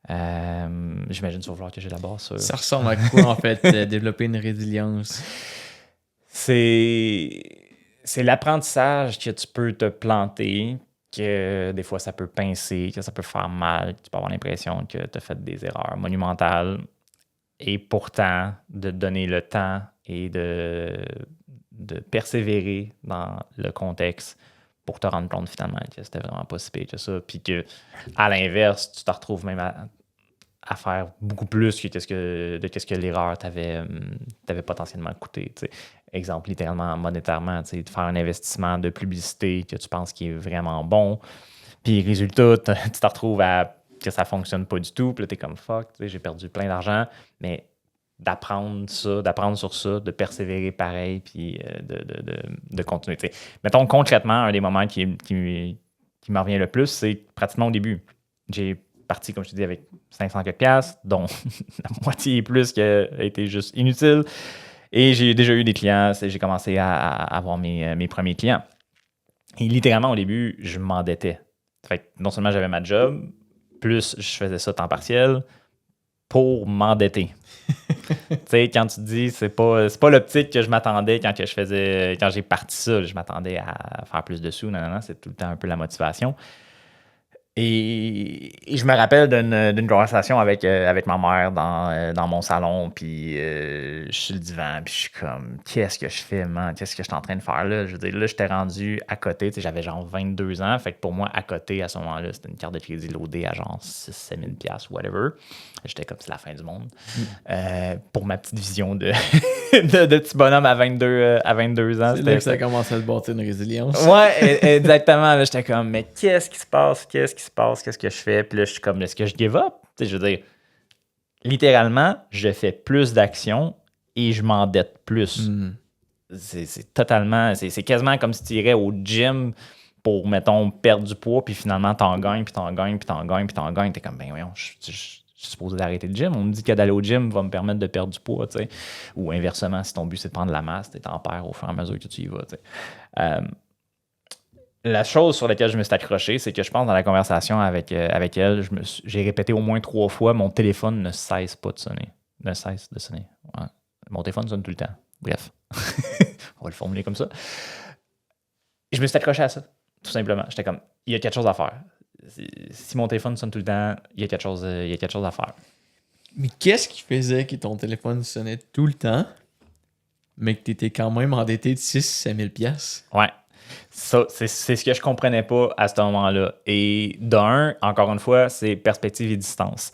B: J'imagine que ça va falloir que j'élabore ça.
A: Ça ressemble à quoi, en fait, développer une résilience?
B: C'est l'apprentissage que tu peux te planter, que des fois ça peut pincer, que ça peut faire mal, que tu peux avoir l'impression que tu as fait des erreurs monumentales. Et pourtant, de te donner le temps et de persévérer dans le contexte pour te rendre compte finalement que c'était vraiment pas si pire que ça. Puis que, à l'inverse, tu te retrouves même à faire beaucoup plus que qu'est-ce que l'erreur t'avait potentiellement coûté. T'sais. Exemple, littéralement, monétairement, de faire un investissement de publicité que tu penses qui est vraiment bon. Puis résultat, tu te retrouves que ça fonctionne pas du tout. Puis là, t'es comme fuck, j'ai perdu plein d'argent. Mais d'apprendre sur ça, de persévérer pareil, puis de continuer. T'sais. Mettons concrètement, un des moments qui me revient le plus, c'est pratiquement au début. J'ai parti, comme je te dis, avec 500 $, dont la moitié et plus qui a été juste inutile. Et j'ai déjà eu des clients, j'ai commencé à avoir mes premiers clients. Et littéralement, au début, je m'endettais. Fait que non seulement j'avais ma job, plus je faisais ça temps partiel pour m'endetter. Tu sais, quand tu te dis, c'est pas l'optique que je m'attendais quand j'ai parti ça, je m'attendais à faire plus de sous, non, c'est tout le temps un peu la motivation. Et je me rappelle d'une conversation avec ma mère dans mon salon, puis je suis sur le divan, puis je suis comme, qu'est-ce que je fais, man? Qu'est-ce que je suis en train de faire là? Je veux dire, là, j'étais rendu à côté, tu sais, j'avais genre 22 ans, fait que pour moi, à côté, à ce moment-là, c'était une carte de crédit loadée à genre 6 000 $, whatever. J'étais comme, c'est la fin du monde. Pour ma petite vision de petit bonhomme à 22 ans.
A: C'est là que ça commence à se bâtir une résilience.
B: Ouais, exactement. Là, j'étais comme, mais qu'est-ce qui se passe? Qu'est-ce que je fais? Puis là, je suis comme, est-ce que je give up? Tu sais, je veux dire, littéralement, je fais plus d'actions et je m'endette plus. C'est totalement, c'est quasiment comme si tu irais au gym pour, mettons, perdre du poids, puis finalement, t'en gagnes, puis t'en gagnes, puis t'en gagnes, puis t'en gagnes. T'es comme, ben voyons, je suis supposé d'arrêter le gym. On me dit que d'aller au gym va me permettre de perdre du poids, tu sais. Ou inversement, si ton but, c'est de prendre la masse, tu t'en perds au fur et à mesure que tu y vas, tu sais. La chose sur laquelle je me suis accroché, c'est que je pense dans la conversation avec elle, j'ai répété au moins 3 fois, mon téléphone ne cesse pas de sonner. Ne cesse de sonner. Ouais. Mon téléphone sonne tout le temps. Bref. On va le formuler comme ça. Et je me suis accroché à ça, tout simplement. J'étais comme, il y a quelque chose à faire. Si mon téléphone sonne tout le temps, il y a quelque chose à faire.
A: Mais qu'est-ce qui faisait que ton téléphone sonnait tout le temps, mais que tu étais quand même endetté de 6 000 $?
B: Ouais. Ça, c'est ce que je comprenais pas à ce moment-là. Et d'un, encore une fois, c'est perspective et distance.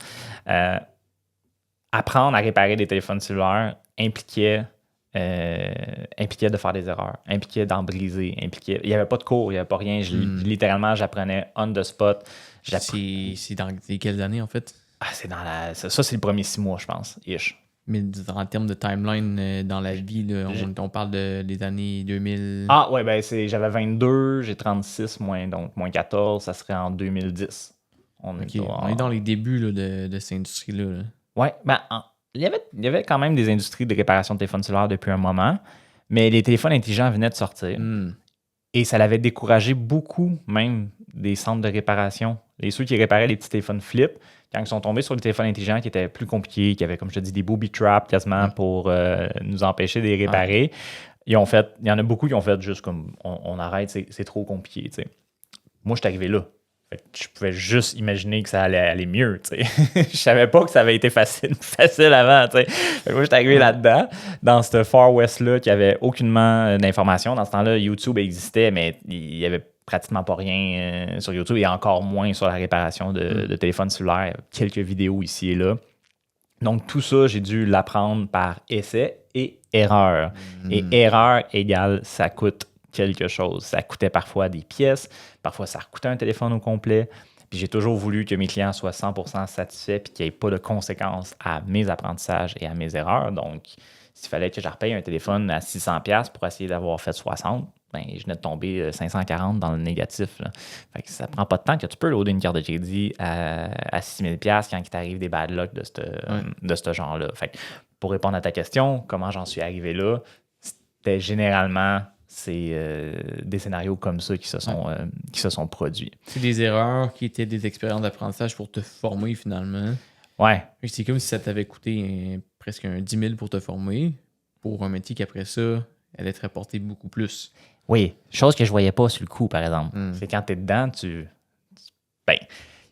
B: Apprendre à réparer des téléphones cellulaires impliquait de faire des erreurs, impliquait d'en briser, il n'y avait pas de cours, il n'y avait pas rien. Littéralement, j'apprenais on the spot.
A: C'est dans quelles années, en fait?
B: Ça, c'est le premier 6 mois, je pense, ish.
A: Mais en termes de timeline dans la vie, là, on parle des années 2000.
B: Ah ouais, ben j'avais 22, j'ai 36, donc moins 14, ça serait en 2010.
A: On est dans les débuts là, de cette industrie-là. Là.
B: Ouais, ben il y avait quand même des industries de réparation de téléphones cellulaires depuis un moment, mais les téléphones intelligents venaient de sortir. Et ça l'avait découragé beaucoup, même, des centres de réparation. Ceux qui réparaient les petits téléphones flip, quand ils sont tombés sur les téléphones intelligents qui étaient plus compliqués, qui avaient, comme je te dis, des booby traps quasiment pour nous empêcher de les réparer, il y en a beaucoup qui ont fait juste comme on arrête, c'est trop compliqué. T'sais. Moi, je suis arrivé là. Fait que je pouvais juste imaginer que ça allait aller mieux, tu sais. Je savais pas que ça avait été facile avant, tu sais. Fait que moi, j'étais arrivé là-dedans, dans ce Far West-là, qui avait aucunement d'informations. Dans ce temps-là, YouTube existait, mais il y avait pratiquement pas rien sur YouTube et encore moins sur la réparation de téléphones cellulaires. Quelques vidéos ici et là. Donc, tout ça, j'ai dû l'apprendre par essai et erreur. Et erreur égale ça coûte quelque chose. Ça coûtait parfois des pièces, parfois ça coûtait un téléphone au complet. Puis j'ai toujours voulu que mes clients soient 100% satisfaits et qu'il n'y ait pas de conséquences à mes apprentissages et à mes erreurs. Donc, s'il fallait que je repaye un téléphone à 600$ pour essayer d'avoir fait 60$, ben, je venais de tomber 540$ dans le négatif. Là. Fait que ça prend pas de temps que tu peux loader une carte de crédit à 6000$ quand il t'arrive des bad luck de ce genre-là. Fait que pour répondre à ta question, comment j'en suis arrivé là, c'était généralement des scénarios comme ça qui se sont produits.
A: C'est des erreurs qui étaient des expériences d'apprentissage pour te former finalement.
B: Ouais.
A: C'est comme si ça t'avait coûté presque 10 000 pour te former, pour un métier qu'après ça, allait te rapporter beaucoup plus.
B: Oui, chose que je voyais pas sur le coup, par exemple. C'est quand tu es dedans,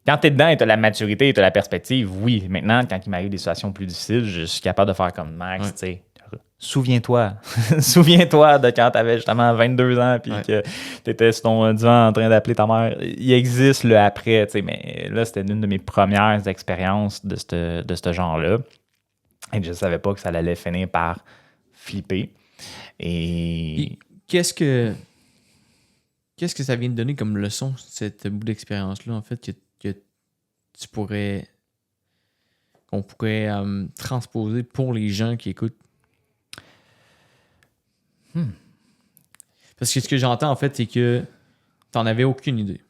B: quand tu es dedans et tu as la maturité et tu as la perspective, oui. Maintenant, quand il m'arrive des situations plus difficiles, je suis capable de faire comme Max, tu sais. Souviens-toi de quand tu avais justement 22 ans puis que tu étais sur ton divan en train d'appeler ta mère. Il existe le après, tu sais, mais là, c'était une de mes premières expériences de ce genre-là. Et je ne savais pas que ça allait finir par flipper. Et
A: qu'est-ce que ça vient de donner comme leçon, cette bout d'expérience-là, en fait, que qu'on pourrait transposer pour les gens qui écoutent? Parce que ce que j'entends, en fait, c'est que t'en avais aucune idée.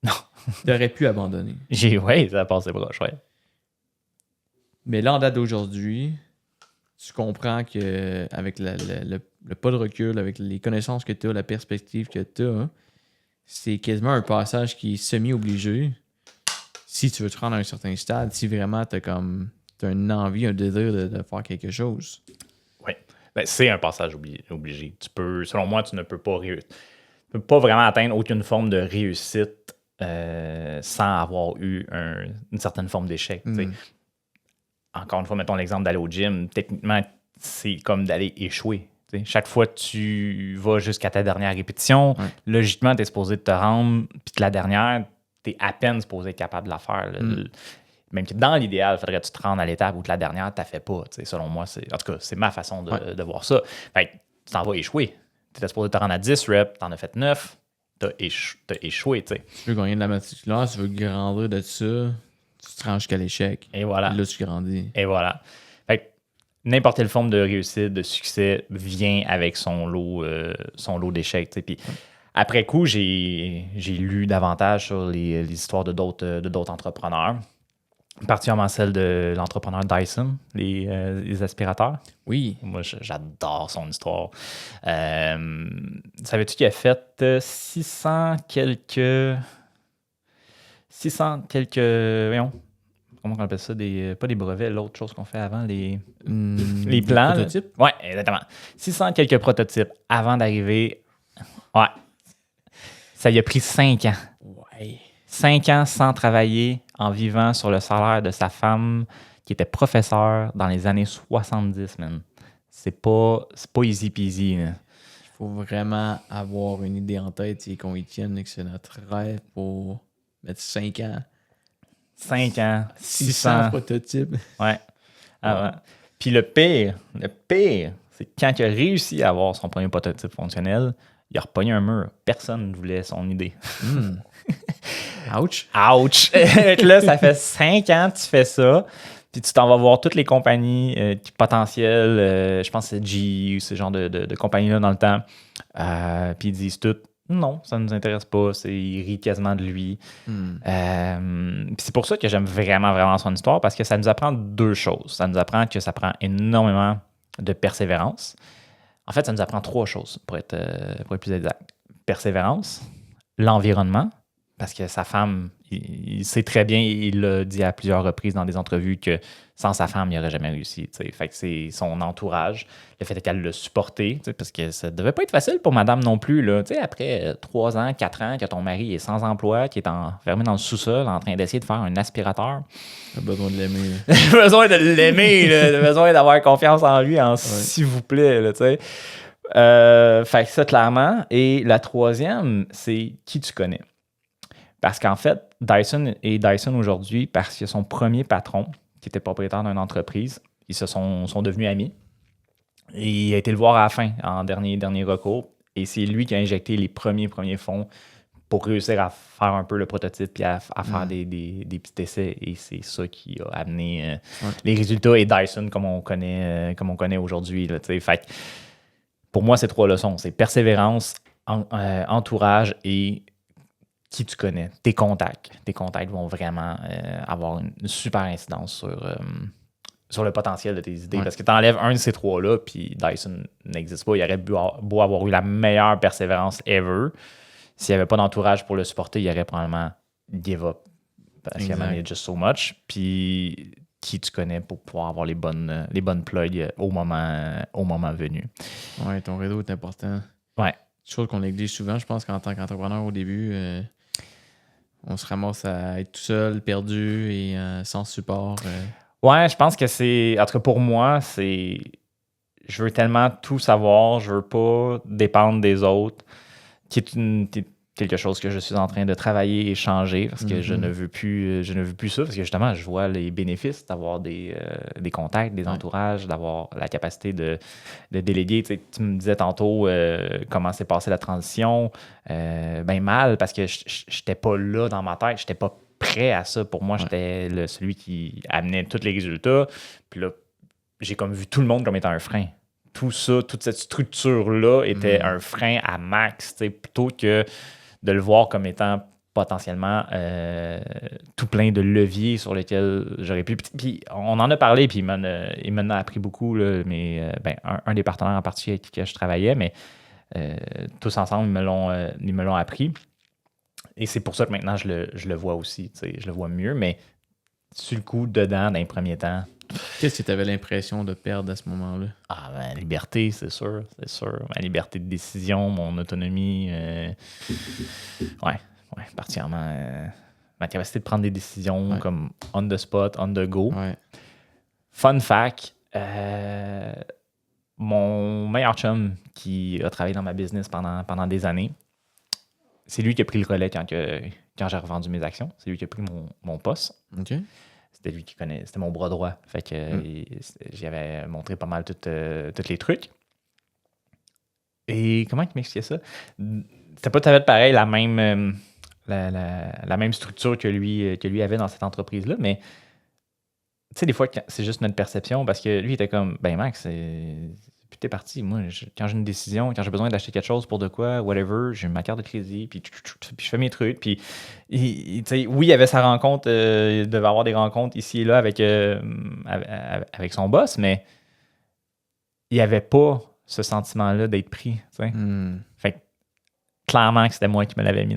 B: Non.
A: T'aurais pu abandonner.
B: Oui, ça a passé proche, ouais.
A: Mais là, en date d'aujourd'hui, tu comprends que avec le pas de recul, avec les connaissances que tu as, la perspective que tu as, c'est quasiment un passage qui est semi-obligé si tu veux te rendre à un certain stade, si vraiment tu as une envie, un désir de faire quelque chose.
B: Oui. Ben, c'est un passage obligé. Selon moi, tu ne peux pas vraiment atteindre aucune forme de réussite sans avoir eu une certaine forme d'échec. Encore une fois, mettons l'exemple d'aller au gym. Techniquement, c'est comme d'aller échouer. T'sais. Chaque fois que tu vas jusqu'à ta dernière répétition, logiquement, tu es supposé te rendre, puis que la dernière, tu es à peine supposé être capable de la faire. Même que dans l'idéal, il faudrait que tu te rendes à l'étape où la dernière, tu ne fais pas. Selon moi, en tout cas, c'est ma façon de voir ça. Fait que tu t'en vas échouer. Tu étais supposé te rendre à 10 reps, tu en as fait 9, tu as échoué. T'sais.
A: Tu veux gagner de la matriculaire, tu veux grandir de ça, tu te rends jusqu'à l'échec.
B: Et voilà.
A: Et là, tu grandis.
B: Et voilà. Fait que n'importe quelle forme de réussite, de succès vient avec son lot d'échecs. Puis après coup, j'ai lu davantage sur les histoires de d'autres entrepreneurs. Particulièrement celle de l'entrepreneur Dyson, les aspirateurs.
A: Oui.
B: Moi, j'adore son histoire. Savais-tu qu'il a fait 600 quelques... Voyons, comment on appelle ça? Pas des brevets, l'autre chose qu'on fait avant, les plans.
A: Prototypes?
B: Oui, exactement. 600 quelques prototypes avant d'arriver. Ouais. Ça lui a pris 5 ans.
A: Ouais.
B: 5 ans sans travailler, en vivant sur le salaire de sa femme qui était professeure dans les années 70, man. C'est pas easy peasy. Là.
A: Il faut vraiment avoir une idée en tête et qu'on y tienne et que c'est notre rêve pour mettre 5 ans.
B: 5 ans,
A: 600 prototypes.
B: Ouais. Ouais. Puis le pire, c'est quand il a réussi à avoir son premier prototype fonctionnel, il a repogné un mur. Personne ne voulait son idée.
A: Ouch.
B: Là, ça fait 5 ans que tu fais ça. Puis tu t'en vas voir toutes les compagnies potentielles. Je pense que c'est GE ou ce genre de compagnies-là dans le temps. Puis ils disent toutes non, ça ne nous intéresse pas. Ils rient quasiment de lui. Puis c'est pour ça que j'aime vraiment, vraiment son histoire parce que ça nous apprend 2 choses. Ça nous apprend que ça prend énormément de persévérance. En fait, ça nous apprend 3 choses pour être plus exact. Persévérance, l'environnement, parce que sa femme il sait très bien, il l'a dit à plusieurs reprises dans des entrevues que sans sa femme, il n'aurait jamais réussi. T'sais. Fait que c'est son entourage, le fait qu'elle le supporté, parce que ça devait pas être facile pour madame non plus. Là. Après 3 ans, 4 ans, que ton mari est sans emploi, qui est enfermé dans le sous-sol en train d'essayer de faire un aspirateur.
A: T'as besoin de l'aimer.
B: besoin de l'aimer, t'as besoin d'avoir confiance en lui, s'il vous plaît. Là, fait que ça, clairement. Et la troisième, c'est qui tu connais. Parce qu'en fait, Dyson est Dyson aujourd'hui parce que son premier patron, qui était propriétaire d'une entreprise, ils sont devenus amis. Et il a été le voir à la fin, en dernier recours. Et c'est lui qui a injecté les premiers fonds pour réussir à faire un peu le prototype puis à faire des petits essais. Et c'est ça qui a amené les résultats. Et Dyson, comme on connaît aujourd'hui. Là, fait que pour moi, c'est 3 leçons. C'est persévérance, entourage et qui tu connais. Tes contacts. Tes contacts vont vraiment avoir une super incidence sur le potentiel de tes idées. Parce que tu enlèves un de ces 3-là, puis Dyson n'existe pas. Il aurait beau avoir eu la meilleure persévérance ever. S'il n'y avait pas d'entourage pour le supporter, il aurait probablement give up. Parce qu'il y a just so much. Puis qui tu connais pour pouvoir avoir les bonnes plugs au moment venu.
A: Ouais, ton réseau est important.
B: Ouais.
A: Chose qu'on néglige souvent, je pense qu'en tant qu'entrepreneur au début, on se ramasse à être tout seul, perdu et sans support.
B: Ouais, je pense que c'est... En tout cas, pour moi, c'est... Je veux tellement tout savoir, je veux pas dépendre des autres, qui est quelque chose que je suis en train de travailler et changer parce que je ne veux plus ça parce que justement, je vois les bénéfices d'avoir des contacts, des entourages, d'avoir la capacité de déléguer. Tu me disais tantôt comment s'est passée la transition. Ben mal parce que je n'étais pas là dans ma tête, je n'étais pas prêt à ça. Pour moi, j'étais celui qui amenait tous les résultats. Puis là, j'ai comme vu tout le monde comme étant un frein. Tout ça, toute cette structure-là était un frein à max, plutôt que de le voir comme étant potentiellement tout plein de leviers sur lesquels j'aurais pu. Puis on en a parlé, puis il m'en a appris beaucoup, là, mais un des partenaires en particulier avec qui je travaillais, mais tous ensemble, ils me l'ont appris. Et c'est pour ça que maintenant, je le vois aussi, je le vois mieux, mais sur le coup, dedans, dans les premiers temps.
A: Qu'est-ce que tu avais l'impression de perdre à ce moment-là?
B: Ah, ma liberté, c'est sûr. Ma liberté de décision, mon autonomie. Particulièrement. Ma capacité de prendre des décisions comme on the spot, on the go.
A: Ouais.
B: Fun fact, mon meilleur chum qui a travaillé dans ma business pendant des années, c'est lui qui a pris le relais quand j'ai revendu mes actions. C'est lui qui a pris mon poste.
A: OK.
B: C'était lui qui connaît, c'était mon bras droit. Fait que j'avais montré pas mal tous les trucs. Et comment il m'expliquait ça? C'était pas tout à fait pareil, la même structure que lui avait dans cette entreprise-là, mais tu sais, des fois, c'est juste notre perception parce que lui, il était comme, ben Max, puis t'es parti. Moi, quand j'ai une décision, quand j'ai besoin d'acheter quelque chose pour de quoi, whatever, j'ai ma carte de crédit, puis je fais mes trucs. Puis, oui, il y avait sa rencontre, il devait avoir des rencontres ici et là avec son boss, mais il n'y avait pas ce sentiment-là d'être pris. Fait que, clairement que c'était moi qui me l'avais mis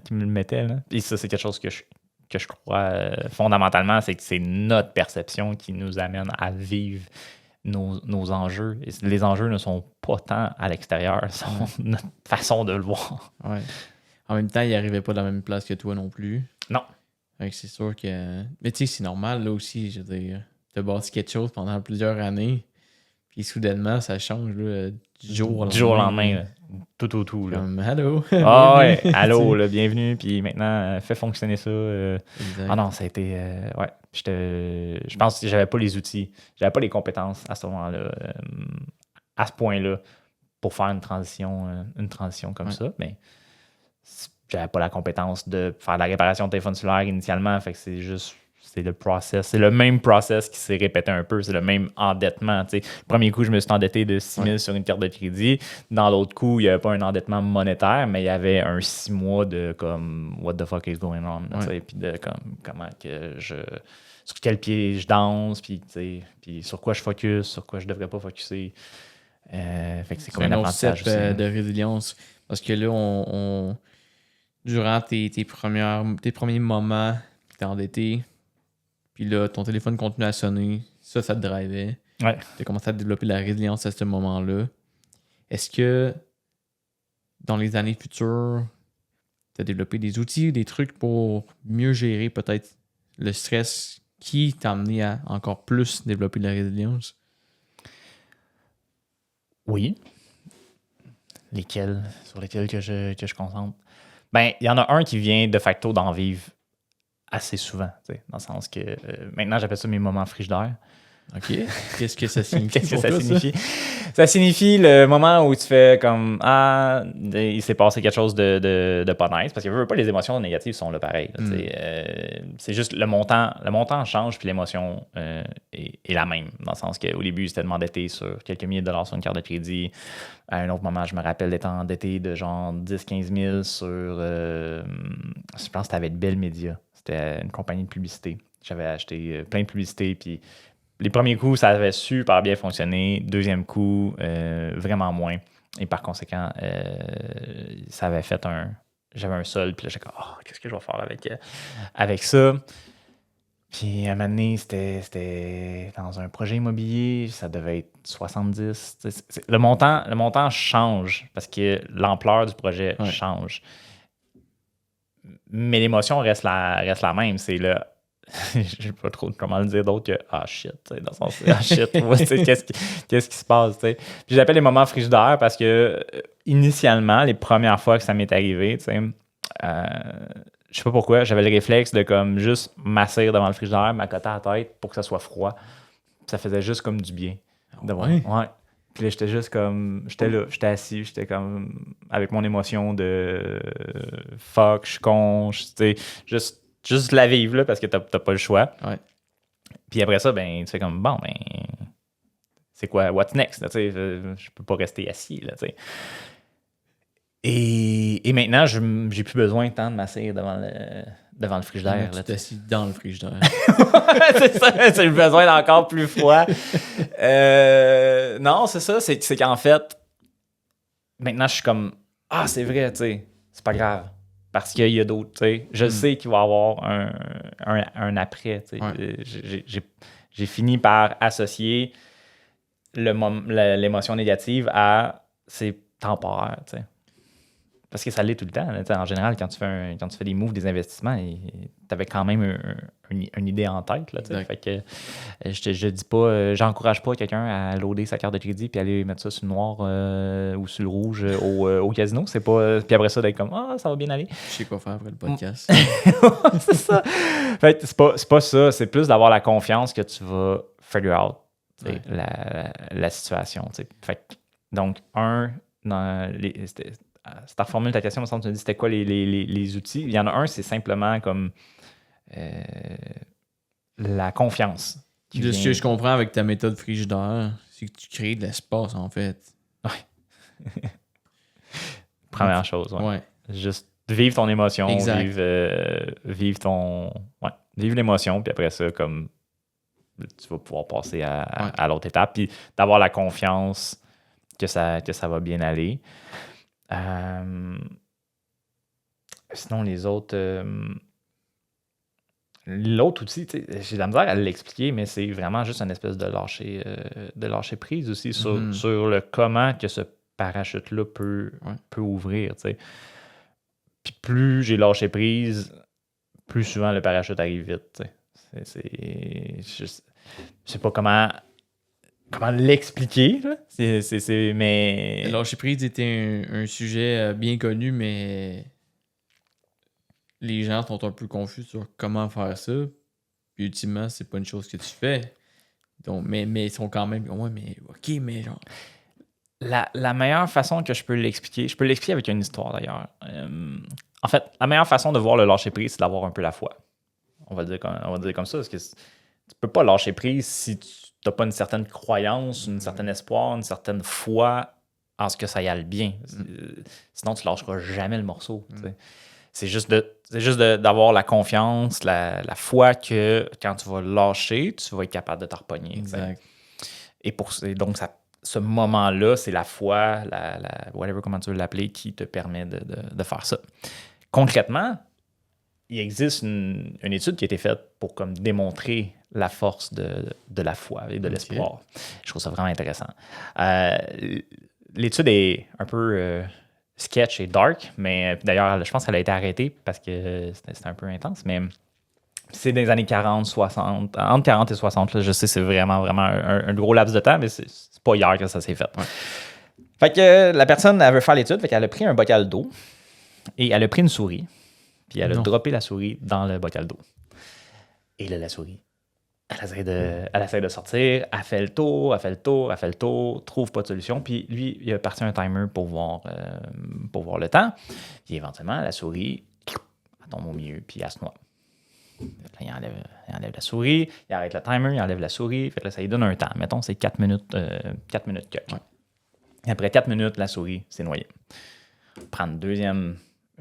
B: qui me le mettait. Là. Et ça, c'est quelque chose que je crois fondamentalement, c'est que c'est notre perception qui nous amène à vivre nos enjeux. Et les enjeux ne sont pas tant à l'extérieur, sont notre façon de le voir.
A: Ouais. En même temps, il n'arrivait pas dans la même place que toi non plus.
B: Non.
A: Fait que c'est sûr que... Mais tu sais, c'est normal, là aussi, je veux dire. Tu as bâti quelque chose pendant plusieurs années, puis soudainement, ça change là, du jour au lendemain.
B: Là. Tout autour. Là.
A: Comme, allô?
B: Ah ouais, allô, là, bienvenue, puis maintenant, fais fonctionner ça. Ah non, ça a été... ouais. Je pense que j'avais pas les outils, j'avais pas les compétences à ce moment-là, à ce point-là, pour faire une transition comme ça, mais j'avais pas la compétence de faire de la réparation de téléphone cellulaire initialement, fait que c'est le process, c'est le même process qui s'est répété un peu, c'est le même endettement. T'sais. Le premier coup, je me suis endetté de 6 000 sur une carte de crédit. Dans l'autre coup, il n'y avait pas un endettement monétaire, mais il y avait un 6 mois de comme what the fuck is going on, puis de comme comment que sur quel pied je danse, puis sur quoi je focus, sur quoi je devrais pas focuser. Fait que c'est comme un apprentissage aussi.
A: De résilience, parce que là, durant tes premiers moments, puis t'es endetté, puis là, ton téléphone continue à sonner, ça te drivait.
B: Ouais.
A: Tu as commencé à développer de la résilience à ce moment-là. Est-ce que dans les années futures, tu as développé des outils, des trucs pour mieux gérer peut-être le stress qui t'a amené à encore plus développer de la résilience?
B: Oui. Sur lesquels que je concentre? Ben, il y en a un qui vient de facto d'en vivre assez souvent, dans le sens que maintenant j'appelle ça mes moments frigidaires.
A: OK. Qu'est-ce que ça signifie?
B: Qu'est-ce que ça signifie? Ça signifie le moment où tu fais comme il s'est passé quelque chose de pas nice, parce que veux pas, les émotions négatives sont là pareil. C'est juste le montant change, puis l'émotion est la même, dans le sens qu'au début, c'était de m'endetter sur quelques milliers de dollars sur une carte de crédit. À un autre moment, je me rappelle d'être endetté de genre 10-15 000 sur, je pense que c'était avec Bell Media. C'était une compagnie de publicité. J'avais acheté plein de publicités, puis les premiers coups, ça avait super bien fonctionné. Deuxième coup, vraiment moins. Et par conséquent, ça avait fait j'avais un solde, puis là, j'étais comme, qu'est-ce que je vais faire avec ça? Puis à un moment donné, c'était dans un projet immobilier, ça devait être 70. Le montant change parce que l'ampleur du projet change. Mais l'émotion reste la même. C'est là. Je sais pas trop comment le dire d'autre que shit, dans le sens shit, qu'est-ce qui se passe, t'sais. Puis j'appelle les moments frigidaires parce que initialement, les premières fois que ça m'est arrivé, je sais pas pourquoi, j'avais le réflexe de comme juste m'asseoir devant le frigidaire, m'accoter à la tête pour que ça soit froid. Ça faisait juste comme du bien. Ouais. Puis là, j'étais juste comme, j'étais là, j'étais assis, j'étais comme avec mon émotion de fuck, je suis con, juste la vivre, là, parce que t'as pas le choix.
A: Ouais.
B: Puis après ça, ben, tu fais comme, bon, ben, c'est quoi, what's next? Là, je peux pas rester assis, là, tu sais. Et maintenant, j'ai plus besoin tant de m'asseoir devant le frigidaire.
A: Tu t'assis dans le frigidaire.
B: C'est ça, c'est le besoin d'encore plus froid. Non, c'est ça, c'est qu'en fait, maintenant, je suis comme, c'est vrai, tu sais, c'est pas grave. Parce qu'il y a d'autres, tu sais. Je sais qu'il va y avoir un après, tu sais. Ouais. J'ai fini par associer l'émotion négative à c'est temporaire, tu sais. Parce que ça l'est tout le temps. Là, en général, quand tu fais des moves, des investissements, tu avais quand même une idée en tête. Là, fait que je dis pas, j'encourage pas quelqu'un à loader sa carte de crédit puis aller mettre ça sur le noir ou sur le rouge au casino. C'est pas. Puis après ça, d'être comme ça va bien aller.
A: Je sais quoi faire après le podcast.
B: C'est ça. Fait que c'est pas ça. C'est plus d'avoir la confiance que tu vas figure out la situation. Fait que, donc, c'est ta formule, ta question, me semble, tu me dis c'était quoi les outils. Il y en a un, c'est simplement comme la confiance.
A: De ce que je comprends avec ta méthode frigidaire, c'est que tu crées de l'espace, en fait.
B: Ouais. Première chose,
A: ouais.
B: Juste vivre ton émotion,
A: vivre
B: l'émotion, puis après ça, comme tu vas pouvoir passer à l'autre étape, puis d'avoir la confiance que ça va bien aller. Sinon, les autres... l'autre outil, j'ai de la misère à l'expliquer, mais c'est vraiment juste une espèce de lâcher prise aussi sur le comment que ce parachute-là peut ouvrir. T'sais. Puis plus j'ai lâché prise, plus souvent le parachute arrive vite. Je sais pas comment l'expliquer, là. Mais...
A: Lâcher prise était un sujet bien connu, mais les gens sont un peu confus sur comment faire ça. Puis ultimement, c'est pas une chose que tu fais. Donc, mais ils sont quand même... Ouais, mais OK, mais genre...
B: La meilleure façon que je peux l'expliquer avec une histoire d'ailleurs. En fait, la meilleure façon de voir le lâcher prise, c'est d'avoir un peu la foi. On va dire comme ça, parce que tu peux pas lâcher prise si tu n'as pas une certaine croyance, un certain espoir, une certaine foi en ce que ça y aille bien. Sinon, tu ne lâcheras jamais le morceau. C'est juste d'avoir la confiance, la foi que quand tu vas lâcher, tu vas être capable de t'arpogner.
A: Exact.
B: Et donc, ce moment-là, c'est la foi, whatever comment tu veux l'appeler, qui te permet de faire ça. concrètement, il existe une étude qui a été faite pour comme démontrer la force de la foi et de l'espoir. Je trouve ça vraiment intéressant. L'étude est un peu sketch et dark, mais d'ailleurs, je pense qu'elle a été arrêtée parce que c'était un peu intense, mais c'est dans les années 40, 60, entre 40 et 60, là, je sais, c'est vraiment un gros laps de temps, mais c'est pas hier que ça s'est fait. Ouais. Fait que la personne, elle veut faire l'étude, fait qu'elle a pris un bocal d'eau et elle a pris une souris. Puis elle a droppé la souris dans le bocal d'eau. Et là, la souris, elle essaie de sortir, elle fait le tour, trouve pas de solution. Puis lui, il a parti un timer pour voir le temps. Puis éventuellement, la souris, elle tombe au milieu, puis elle se noie. Là, il enlève la souris, il arrête le timer, il enlève la souris. Fait que là, ça lui donne un temps. Mettons, c'est 4 minutes que. Ouais. Après 4 minutes, la souris s'est noyée. Prendre une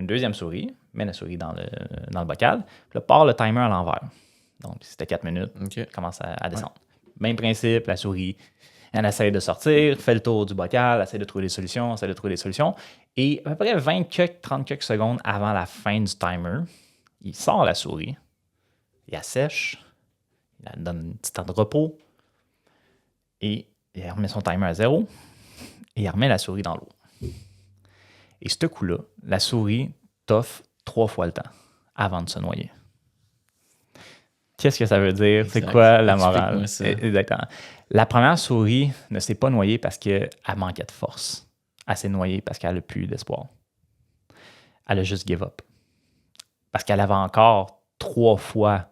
B: deuxième souris, met la souris dans le bocal, puis là, part le timer à l'envers. Donc, si c'était 4 minutes, commence à descendre. Ouais. Même principe, la souris, elle essaie de sortir, fait le tour du bocal, essaie de trouver des solutions. Et à peu près 30 secondes avant la fin du timer, il sort la souris, il assèche, il la donne un petit temps de repos, et il remet son timer à 0, et il remet la souris dans l'eau. Et ce coup-là, la souris t'offre 3 fois le temps avant de se noyer. Qu'est-ce que ça veut dire? Exact. C'est quoi la morale? Exactement. La première souris ne s'est pas noyée parce qu'elle manquait de force. Elle s'est noyée parce qu'elle n'a plus d'espoir. Elle a juste give up. Parce qu'elle avait encore 3 fois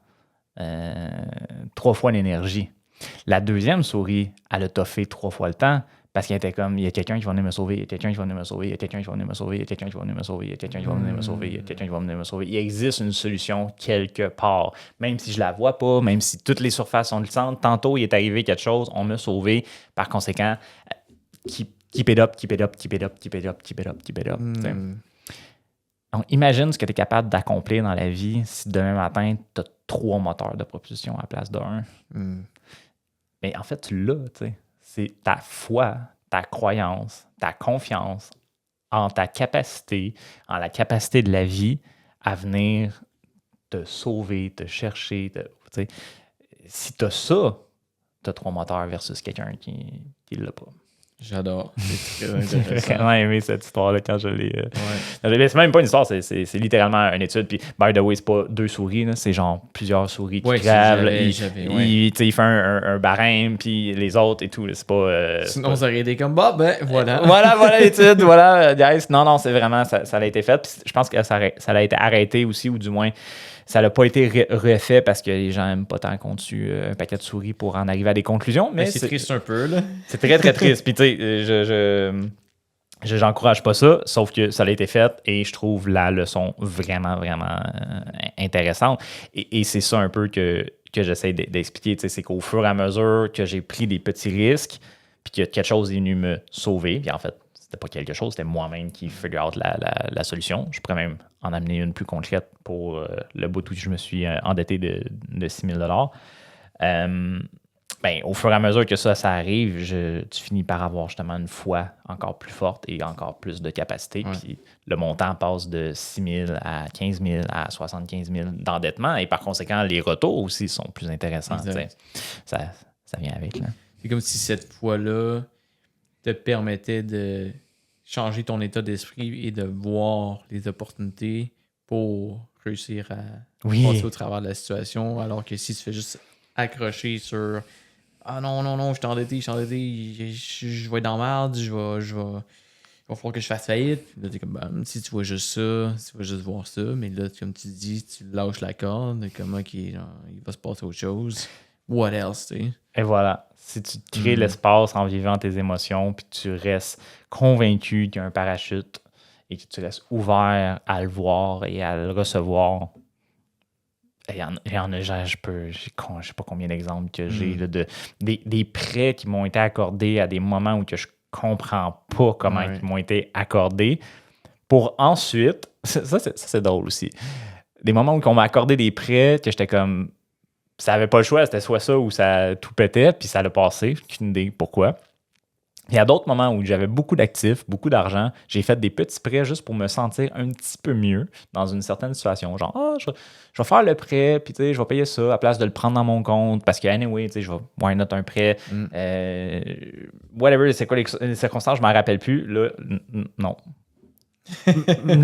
B: l'énergie. La deuxième souris, elle a toffé 3 fois le temps parce qu'elle était comme, il y a quelqu'un qui va venir me sauver, il y a quelqu'un qui va venir me sauver, il y a quelqu'un qui va venir me sauver, il y a quelqu'un qui va venir me sauver, il y a quelqu'un qui va venir me sauver, il y a quelqu'un qui va venir me sauver. Il existe une solution quelque part. Même si je la vois pas, même si toutes les surfaces sont glissantes, tantôt il est arrivé quelque chose, on m'a sauvé. Par conséquent, keep it up. Donc, imagine ce que tu es capable d'accomplir dans la vie si demain matin, tu as 3 moteurs de propulsion à la place d'1. Mais en fait, tu l'as, tu sais. C'est ta foi, ta croyance, ta confiance en ta capacité, en la capacité de la vie à venir te sauver, te chercher. Si tu as ça, tu as 3 moteurs versus quelqu'un qui ne l'a pas.
A: J'adore. C'est très intéressant.
B: J'ai vraiment aimé cette histoire-là quand je l'ai. C'est même pas une histoire, c'est littéralement une étude. Puis, by the way, c'est pas 2 souris, là, c'est genre plusieurs souris qui crèvent. Il fait un barème, puis les autres et tout. Là, c'est pas.
A: Sinon, ça aurait été comme ben voilà.
B: Voilà l'étude, voilà, guys. Non, c'est vraiment, ça a été fait. Puis, je pense que ça a été arrêté aussi, ou du moins. Ça n'a pas été refait parce que les gens n'aiment pas tant qu'on tue un paquet de souris pour en arriver à des conclusions. Mais
A: c'est triste un peu, là.
B: C'est très, très triste. Puis, tu sais, j'encourage pas ça, sauf que ça a été fait et je trouve la leçon vraiment, vraiment intéressante. Et c'est ça un peu que j'essaie d'expliquer. Tu sais, c'est qu'au fur et à mesure que j'ai pris des petits risques, puis que quelque chose est venu me sauver, puis en fait, c'était pas quelque chose, c'était moi-même qui figure out la solution. Je pourrais même en amener une plus concrète pour le bout où je me suis endetté de 6 000 $. Au fur et à mesure que ça arrive, tu finis par avoir justement une foi encore plus forte et encore plus de capacité. Ouais. Puis le montant passe de 6 000 à 15 000 à 75 000 d'endettement. Et par conséquent, les retours aussi sont plus intéressants. Ça vient avec. Là.
A: C'est comme si cette foi-là te permettait de changer ton état d'esprit et de voir les opportunités pour réussir à passer au travers de la situation. Alors que si tu fais juste accrocher sur « Ah non, je suis endetté, je vais être dans la merde, il va falloir que je fasse faillite. » Là, t'es comme si tu vois juste ça, tu vas juste voir ça, mais là, comme tu dis, tu lâches la corde, comment il va se passer autre chose. What else, tu sais?
B: Et voilà. Si tu crées l'espace en vivant tes émotions, puis tu restes convaincu qu'il y a un parachute et que tu restes ouvert à le voir et à le recevoir. Il y en a, je sais pas combien d'exemples que j'ai là, des prêts qui m'ont été accordés à des moments où que je comprends pas comment ils m'ont été accordés. Pour ensuite, ça c'est drôle aussi, des moments où on m'a accordé des prêts que j'étais comme, ça avait pas le choix, c'était soit ça ou ça tout pétait, puis ça l'a passé, aucune idée pourquoi. Il y a d'autres moments où j'avais beaucoup d'actifs, beaucoup d'argent. J'ai fait des petits prêts juste pour me sentir un petit peu mieux dans une certaine situation. Genre, je vais faire le prêt, puis je vais payer ça à place de le prendre dans mon compte parce que, anyway, je vais why not un prêt. Whatever, c'est quoi les circonstances, je m'en rappelle plus. Là, non.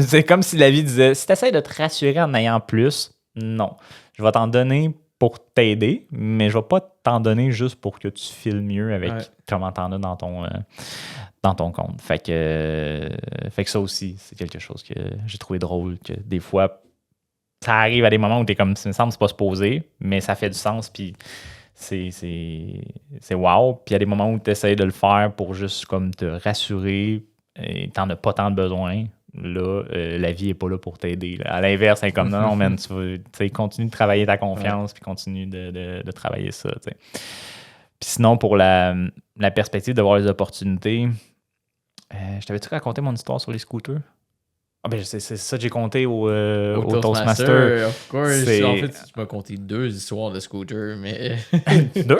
B: C'est comme si la vie disait, si tu essaies de te rassurer en ayant plus, non. Je vais t'en donner pour t'aider, mais je vais pas t'en donner juste pour que tu files mieux avec comment t'en as dans ton compte. Fait que ça aussi, c'est quelque chose que j'ai trouvé drôle, que des fois, ça arrive à des moments où t'es comme, ça me semble, c'est pas supposé, mais ça fait du sens, puis c'est wow. Puis il y a des moments où tu essaies de le faire pour juste comme te rassurer et t'en as pas tant de besoin. Là, la vie n'est pas là pour t'aider. Là. À l'inverse, c'est comme non, man, tu continue de travailler ta confiance, puis continue de travailler ça. T'sais. Puis sinon, pour la perspective de voir les opportunités, je t'avais-tu raconté mon histoire sur les scooters? Ah ben c'est ça que j'ai compté au Toastmaster.
A: Of course. En fait, tu m'as conté 2 histoires de scooters, mais...
B: 2?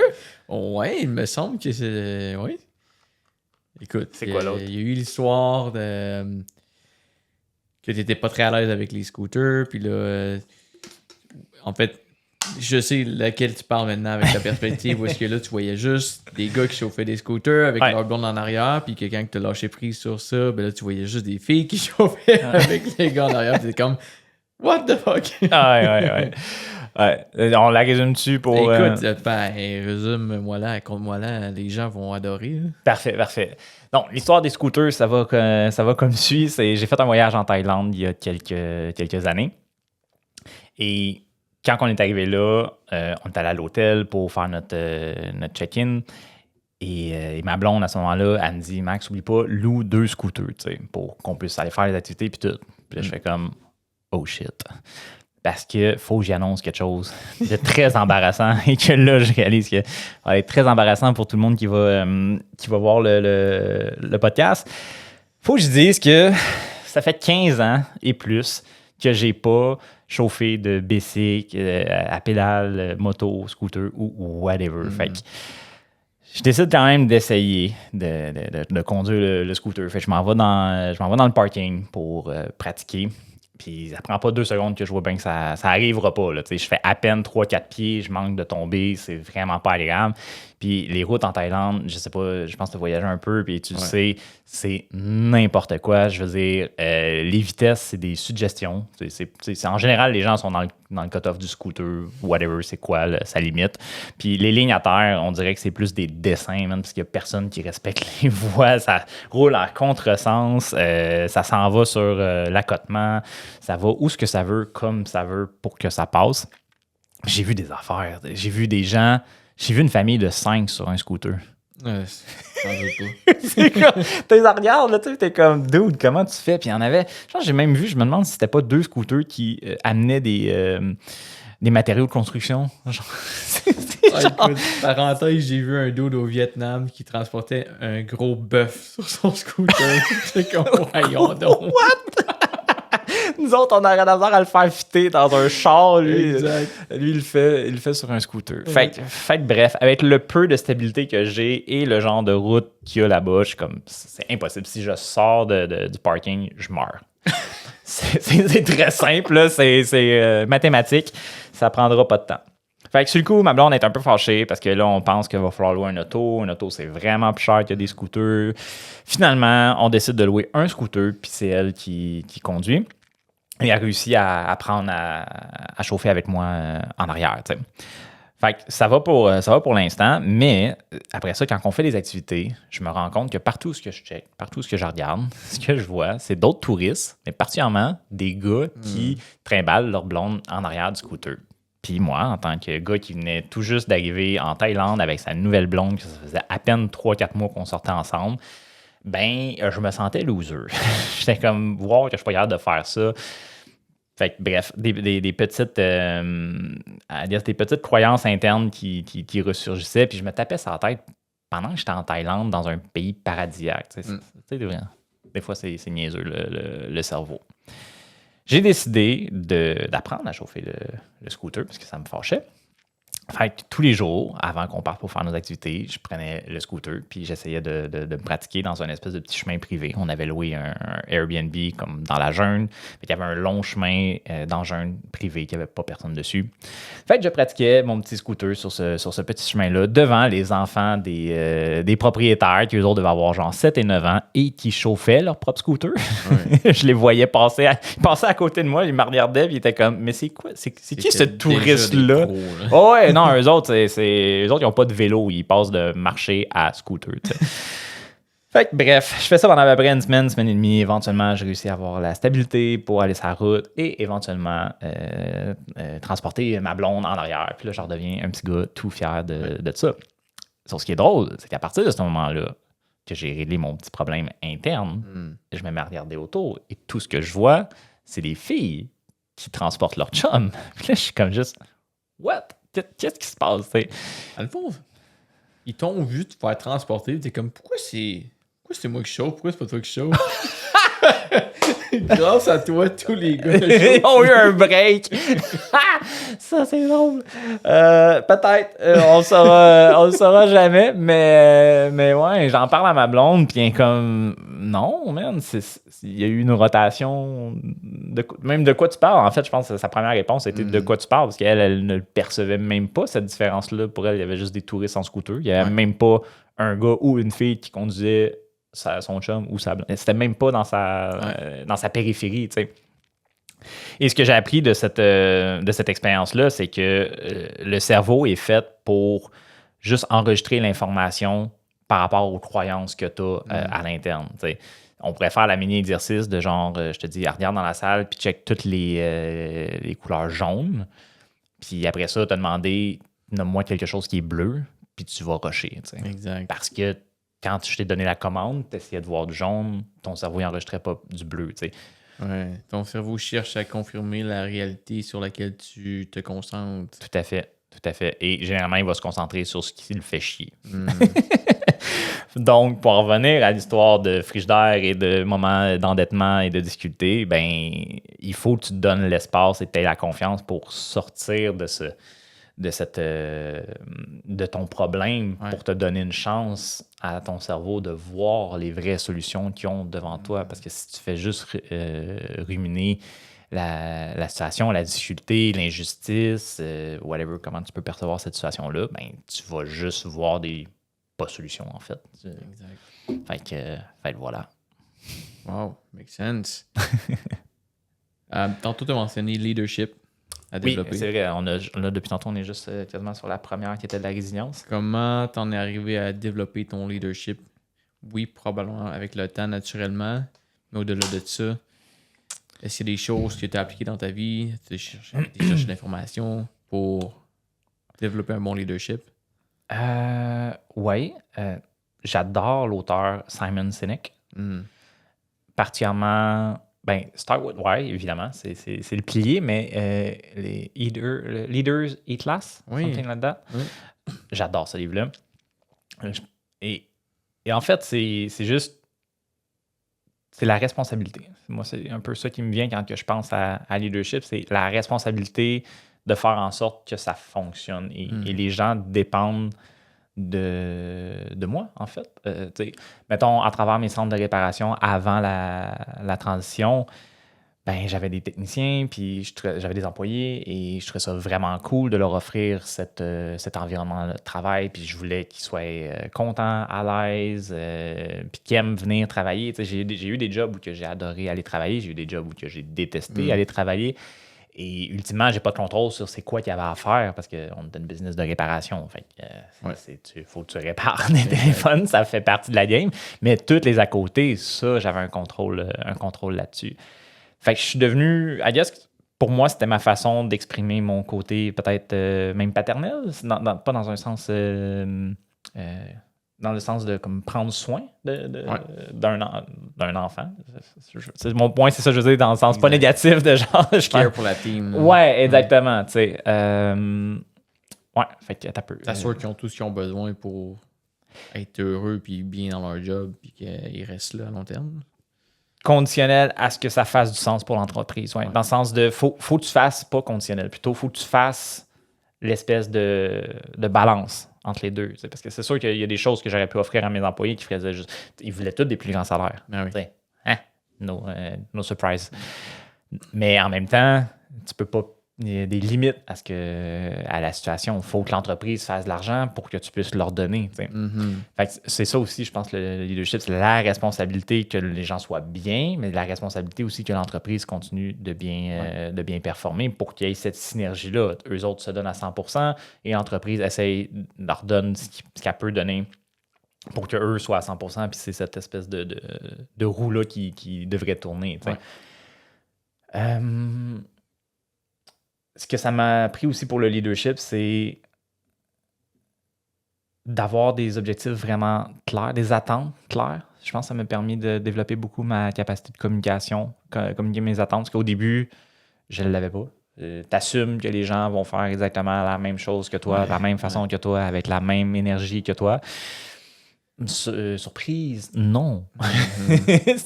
A: Ouais, il me semble que c'est... Oui. Écoute,
B: c'est quoi l'autre?
A: Il y a eu l'histoire de... que tu n'étais pas très à l'aise avec les scooters, puis là... en fait, je sais laquelle tu parles maintenant avec ta perspective, où est-ce que là, tu voyais juste des gars qui chauffaient des scooters avec leur blonde en arrière, puis quelqu'un qui t'a lâché prise sur ça, ben là, tu voyais juste des filles qui chauffaient avec les gars en arrière, puis t'es comme, what the fuck?
B: Ouais. On la résume-tu pour...
A: Écoute, résume-moi là, raconte-moi là, les gens vont adorer. Là.
B: Parfait. Donc, l'histoire des scooters, ça va comme suit. J'ai fait un voyage en Thaïlande il y a quelques années. Et quand on est arrivé là, on est allé à l'hôtel pour faire notre check-in. Et ma blonde, à ce moment-là, elle me dit, Max, oublie pas, loue 2 scooters, pour qu'on puisse aller faire les activités puis tout. Puis là, je fais comme, oh shit. Parce qu'il faut que j'y annonce quelque chose de très embarrassant et que là, je réalise que ça va être très embarrassant pour tout le monde qui va voir le podcast. Faut que je dise que ça fait 15 ans et plus que j'ai pas chauffé de bicycle, à pédale, moto, scooter ou whatever. Fait que je décide quand même d'essayer de conduire le scooter. Fait que je m'en vais dans le parking pour pratiquer. Puis ça prend pas 2 secondes que je vois bien que ça arrivera pas. Là. Je fais à peine 3-4 pieds, je manque de tomber, c'est vraiment pas agréable. Puis les routes en Thaïlande, je sais pas, je pense que tu as voyagé un peu, puis tu le sais, c'est n'importe quoi. Je veux dire, les vitesses, c'est des suggestions. En général, les gens sont dans le cut-off du scooter, whatever, c'est quoi sa limite. Puis les lignes à terre, on dirait que c'est plus des dessins, même, parce qu'il y a personne qui respecte les voies. Ça roule en contresens, ça s'en va sur l'accotement, ça va où ce que ça veut, comme ça veut, pour que ça passe. J'ai vu des affaires, j'ai vu des gens... J'ai vu une famille de 5 sur un scooter.
A: Ouais, ça veut pas.
B: C'est comme, tu les regardes, là, tu sais, t'es comme, dude, comment tu fais? Puis il y en avait, j'ai même vu, je me demande si c'était pas 2 scooters qui amenaient des matériaux de construction. Genre,
A: écoute, parenthèse, j'ai vu un dude au Vietnam qui transportait un gros bœuf sur son scooter. C'est comme, voyons donc.
B: What? Nous autres, on a rien à voir à le faire fitter dans un char. Lui, il le fait sur un scooter. Fait que, bref, avec le peu de stabilité que j'ai et le genre de route qu'il y a là-bas, je suis comme, c'est impossible. Si je sors du parking, je meurs. c'est très simple, là. C'est mathématique. Ça prendra pas de temps. Fait que sur le coup, ma blonde est un peu fâchée parce que là, on pense qu'il va falloir louer un auto. Un auto, c'est vraiment plus cher que des scooters. Finalement, on décide de louer un scooter, puis c'est elle qui conduit. Et a réussi à apprendre à chauffer avec moi en arrière. T'sais. Fait que ça va pour l'instant, mais après ça, quand on fait des activités, je me rends compte que partout ce que je check, partout ce que je regarde, ce que je vois, c'est d'autres touristes, mais particulièrement des gars qui trimballent leur blonde en arrière du scooter. Puis moi, en tant que gars qui venait tout juste d'arriver en Thaïlande avec sa nouvelle blonde, que ça faisait à peine 3-4 mois qu'on sortait ensemble, ben, je me sentais loser. J'étais comme, voir que je suis pas capable de faire ça. Fait que, bref, des petites des petites croyances internes qui ressurgissaient, puis je me tapais sur la tête pendant que j'étais en Thaïlande, dans un pays paradisiaque. Des fois, c'est niaiseux, le cerveau. J'ai décidé d'apprendre à chauffer le scooter, parce que ça me fâchait. Fait que tous les jours, avant qu'on parte pour faire nos activités, je prenais le scooter puis j'essayais de me pratiquer dans un espèce de petit chemin privé. On avait loué un Airbnb comme dans la jungle. Il y avait un long chemin dans la jungle privé qui n'avait pas personne dessus. Fait que je pratiquais mon petit scooter sur ce petit chemin-là devant les enfants des propriétaires qui, eux autres, devaient avoir genre 7 et 9 ans et qui chauffaient leur propre scooter. Ouais. Je les voyais passer à côté de moi, ils me regardaient et ils étaient comme « Mais c'est quoi? C'est qui ce touriste-là? » Oh ouais, non, eux autres, ils n'ont pas de vélo, ils passent de marcher à scooter. Fait que bref, je fais ça pendant à peu près une semaine et demie. Éventuellement, j'ai réussi à avoir la stabilité pour aller sur la route et éventuellement transporter ma blonde en arrière. Puis là, je redeviens un petit gars tout fier de ça. Sauf ce qui est drôle, c'est qu'à partir de ce moment-là, que j'ai réglé mon petit problème interne, je me mets à regarder autour et tout ce que je vois, c'est des filles qui transportent leur chum. Puis là, je suis comme juste, what? Qu'est-ce qui se passe? T'sais?
A: À le fond, ils t'ont vu te faire transporter. T'es comme, pourquoi c'est moi qui chauffe? Pourquoi c'est pas toi qui chauffe? Grâce à toi, tous les gars
B: ils ont eu un break. Ça, c'est drôle. Peut-être. On le saura jamais. Mais ouais, j'en parle à ma blonde. Puis elle est comme, non, man. Il y a eu une rotation. Même de quoi tu parles. En fait, je pense que sa première réponse était de quoi tu parles. Parce qu'elle, elle ne percevait même pas cette différence-là. Pour elle, il y avait juste des touristes en scooter. Il n'y avait même pas un gars ou une fille qui conduisait son chum ou sa blonde. C'était même pas dans sa périphérie, tu sais. Et ce que j'ai appris de cette expérience-là, c'est que le cerveau est fait pour juste enregistrer l'information par rapport aux croyances que tu as à l'interne. T'sais. On pourrait faire la mini-exercice de genre, je te dis, regarde dans la salle puis check toutes les couleurs jaunes. Puis après ça, te demander, nomme-moi quelque chose qui est bleu, puis tu vas rusher.
A: Exact.
B: Parce que quand je t'ai donné la commande, tu essayais de voir du jaune, ton cerveau n'enregistrait pas du bleu, tu sais.
A: Ouais, ton cerveau cherche à confirmer la réalité sur laquelle tu te concentres.
B: Tout à fait. Et généralement, il va se concentrer sur ce qui le fait chier. Donc, pour en revenir à l'histoire de frigidaire et de moments d'endettement et de difficulté, ben, il faut que tu te donnes l'espace et que tu aies la confiance pour sortir de ton problème pour te donner une chance à ton cerveau de voir les vraies solutions qu'ils ont devant toi. Parce que si tu fais juste ruminer la situation, la difficulté, l'injustice, whatever, comment tu peux percevoir cette situation-là, ben, tu vas juste voir des pas solutions, en fait.
A: Exact.
B: Fait que voilà.
A: Wow, makes sense. Tantôt, tu as mentionné leadership.
B: Oui, c'est vrai. Là, depuis tantôt, on est juste quasiment sur la première qui était de la résilience.
A: Comment t'en es arrivé à développer ton leadership? Oui, probablement avec le temps, naturellement. Mais au-delà de ça, est-ce qu'il y a des choses que tu as appliquées dans ta vie? Tu as cherché l'information pour développer un bon leadership?
B: Oui. J'adore l'auteur Simon Sinek. Particulièrement... Ben, Start With Why, évidemment, c'est le pilier, mais les Leaders Eat Last, something like that. Oui. J'adore ce livre-là. Et en fait, c'est juste... C'est la responsabilité. Moi, c'est un peu ça qui me vient quand je pense à leadership, c'est la responsabilité de faire en sorte que ça fonctionne. Et les gens dépendent de moi, en fait. Mettons, à travers mes centres de réparation avant la transition, ben, j'avais des techniciens, puis j'avais des employés, et je trouvais ça vraiment cool de leur offrir cet environnement de travail, puis je voulais qu'ils soient contents, à l'aise, puis qu'ils aiment venir travailler. J'ai eu des jobs où que j'ai adoré aller travailler, j'ai eu des jobs où que j'ai détesté aller travailler. Et ultimement, j'ai pas de contrôle sur c'est quoi qu'il y avait à faire parce qu'on est une business de réparation. Fait que faut que tu répares des téléphones, ça fait partie de la game. Mais toutes les à côté, ça, j'avais un contrôle là-dessus. Fait que je suis devenu, I guess, pour moi, c'était ma façon d'exprimer mon côté peut-être même paternel, pas dans un sens... dans le sens de comme prendre soin d'un enfant. Mon point, c'est ça, je veux dire, dans le sens pas négatif de genre... Je
A: care pour la team.
B: Ouais, exactement, tu sais. Ouais, fait que t'as peu.
A: T'assures qu'ils ont tout ce qu'ils ont besoin pour être heureux puis bien dans leur job puis qu'ils restent là à long terme.
B: Conditionnel à ce que ça fasse du sens pour l'entreprise. Ouais. Dans le sens de faut que tu fasses, pas conditionnel, plutôt faut que tu fasses l'espèce de balance entre les deux. Parce que c'est sûr qu'il y a des choses que j'aurais pu offrir à mes employés qui faisaient juste... Ils voulaient tous des plus grands salaires.
A: Ah oui.
B: Hein? No surprise. Mais en même temps, tu peux pas... Il y a des limites à la situation. Il faut que l'entreprise fasse de l'argent pour que tu puisses leur donner.
A: Mm-hmm.
B: Fait que c'est ça aussi, je pense, le leadership, c'est la responsabilité que les gens soient bien, mais la responsabilité aussi que l'entreprise continue de bien performer pour qu'il y ait cette synergie-là. Eux autres se donnent à 100% et l'entreprise essaye de leur donner ce qu'elle peut donner pour qu'eux soient à 100%. Puis c'est cette espèce de roue-là qui devrait tourner. Ouais. Ce que ça m'a pris aussi pour le leadership, c'est d'avoir des objectifs vraiment clairs, des attentes claires. Je pense que ça m'a permis de développer beaucoup ma capacité de communication, communiquer mes attentes, parce qu'au début, je ne l'avais pas. Tu assumes que les gens vont faire exactement la même chose que toi, de la même façon que toi, avec la même énergie que toi. Surprise, non. Mm-hmm.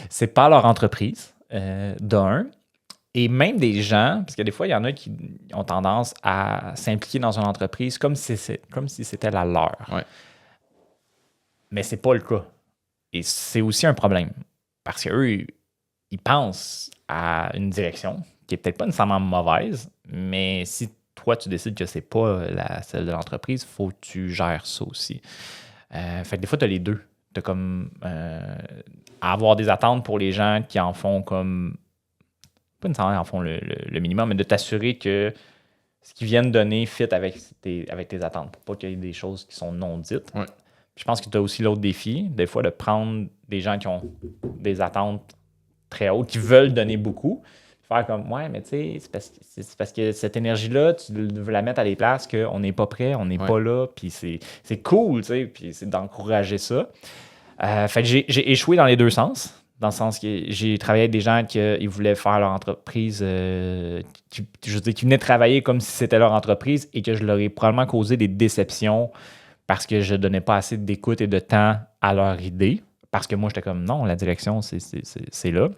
B: C'est pas leur entreprise, d'un. Et même des gens, parce que des fois, il y en a qui ont tendance à s'impliquer dans une entreprise comme si c'était la leur.
A: Ouais.
B: Mais c'est pas le cas. Et c'est aussi un problème. Parce qu'eux, ils pensent à une direction qui est peut-être pas nécessairement mauvaise, mais si toi, tu décides que c'est pas celle de l'entreprise, il faut que tu gères ça aussi. Fait que des fois, tu as les deux. Tu as comme avoir des attentes pour les gens qui en font comme... pas nécessairement en font le minimum, mais de t'assurer que ce qu'ils viennent donner fit avec tes attentes, pour pas qu'il y ait des choses qui sont non dites.
A: Ouais.
B: Je pense que tu as aussi l'autre défi, des fois, de prendre des gens qui ont des attentes très hautes, qui veulent donner beaucoup, faire comme, ouais, mais tu sais, c'est parce que cette énergie-là, tu veux la mettre à des places qu'on n'est pas prêt, on n'est pas là, puis c'est cool, tu sais, puis c'est d'encourager ça. Fait que j'ai échoué dans les deux sens. Dans le sens que j'ai travaillé avec des gens qui voulaient faire leur entreprise, qui venaient travailler comme si c'était leur entreprise et que je leur ai probablement causé des déceptions parce que je ne donnais pas assez d'écoute et de temps à leur idée. Parce que moi, j'étais comme, non, la direction, c'est là.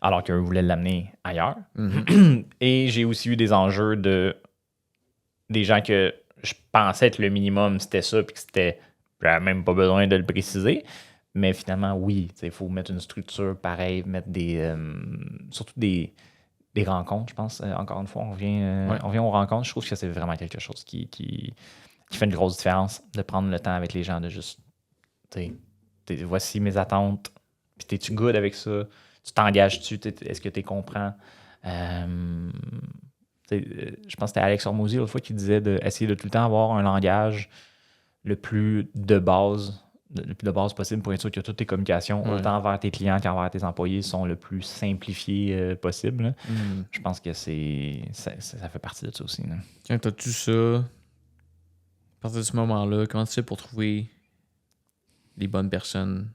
B: Alors qu'eux voulaient l'amener ailleurs. Mm-hmm. Et j'ai aussi eu des enjeux des gens que je pensais que le minimum, c'était ça, puis que j'avais même pas besoin de le préciser. Mais finalement, oui, il faut mettre une structure pareille, mettre surtout des rencontres, je pense. Encore une fois, on revient aux rencontres. Je trouve que c'est vraiment quelque chose qui fait une grosse différence, de prendre le temps avec les gens, de juste, voici mes attentes, puis t'es-tu good avec ça? Tu t'engages-tu? Est-ce que tu comprends? Je pense que c'était Alex Hormozy l'autre fois qui disait d'essayer de tout le temps avoir un langage le plus de base possible pour être sûr que toutes tes communications, autant envers tes clients qu'envers tes employés, sont le plus simplifiées possible. Je pense que ça fait partie de ça aussi. Là.
A: Quand tu as tout ça, à partir de ce moment-là, comment tu fais pour trouver les bonnes personnes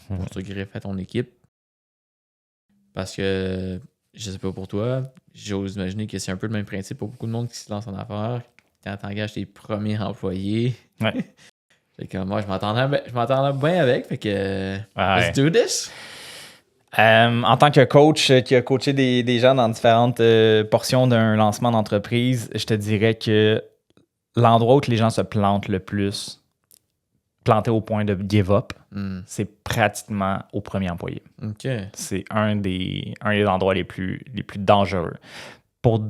A: pour te greffer à ton équipe? Parce que, je sais pas pour toi, j'ose imaginer que c'est un peu le même principe pour beaucoup de monde qui se lance en affaires. Quand tu engages tes premiers employés, fait que moi, je m'entendais bien avec, fait que let's do this!
B: En tant que coach qui a coaché des gens dans différentes portions d'un lancement d'entreprise, je te dirais que l'endroit où les gens se plantent le plus, planté au point de give up, c'est pratiquement au premier employé.
A: Okay.
B: C'est un des endroits les plus dangereux. Pour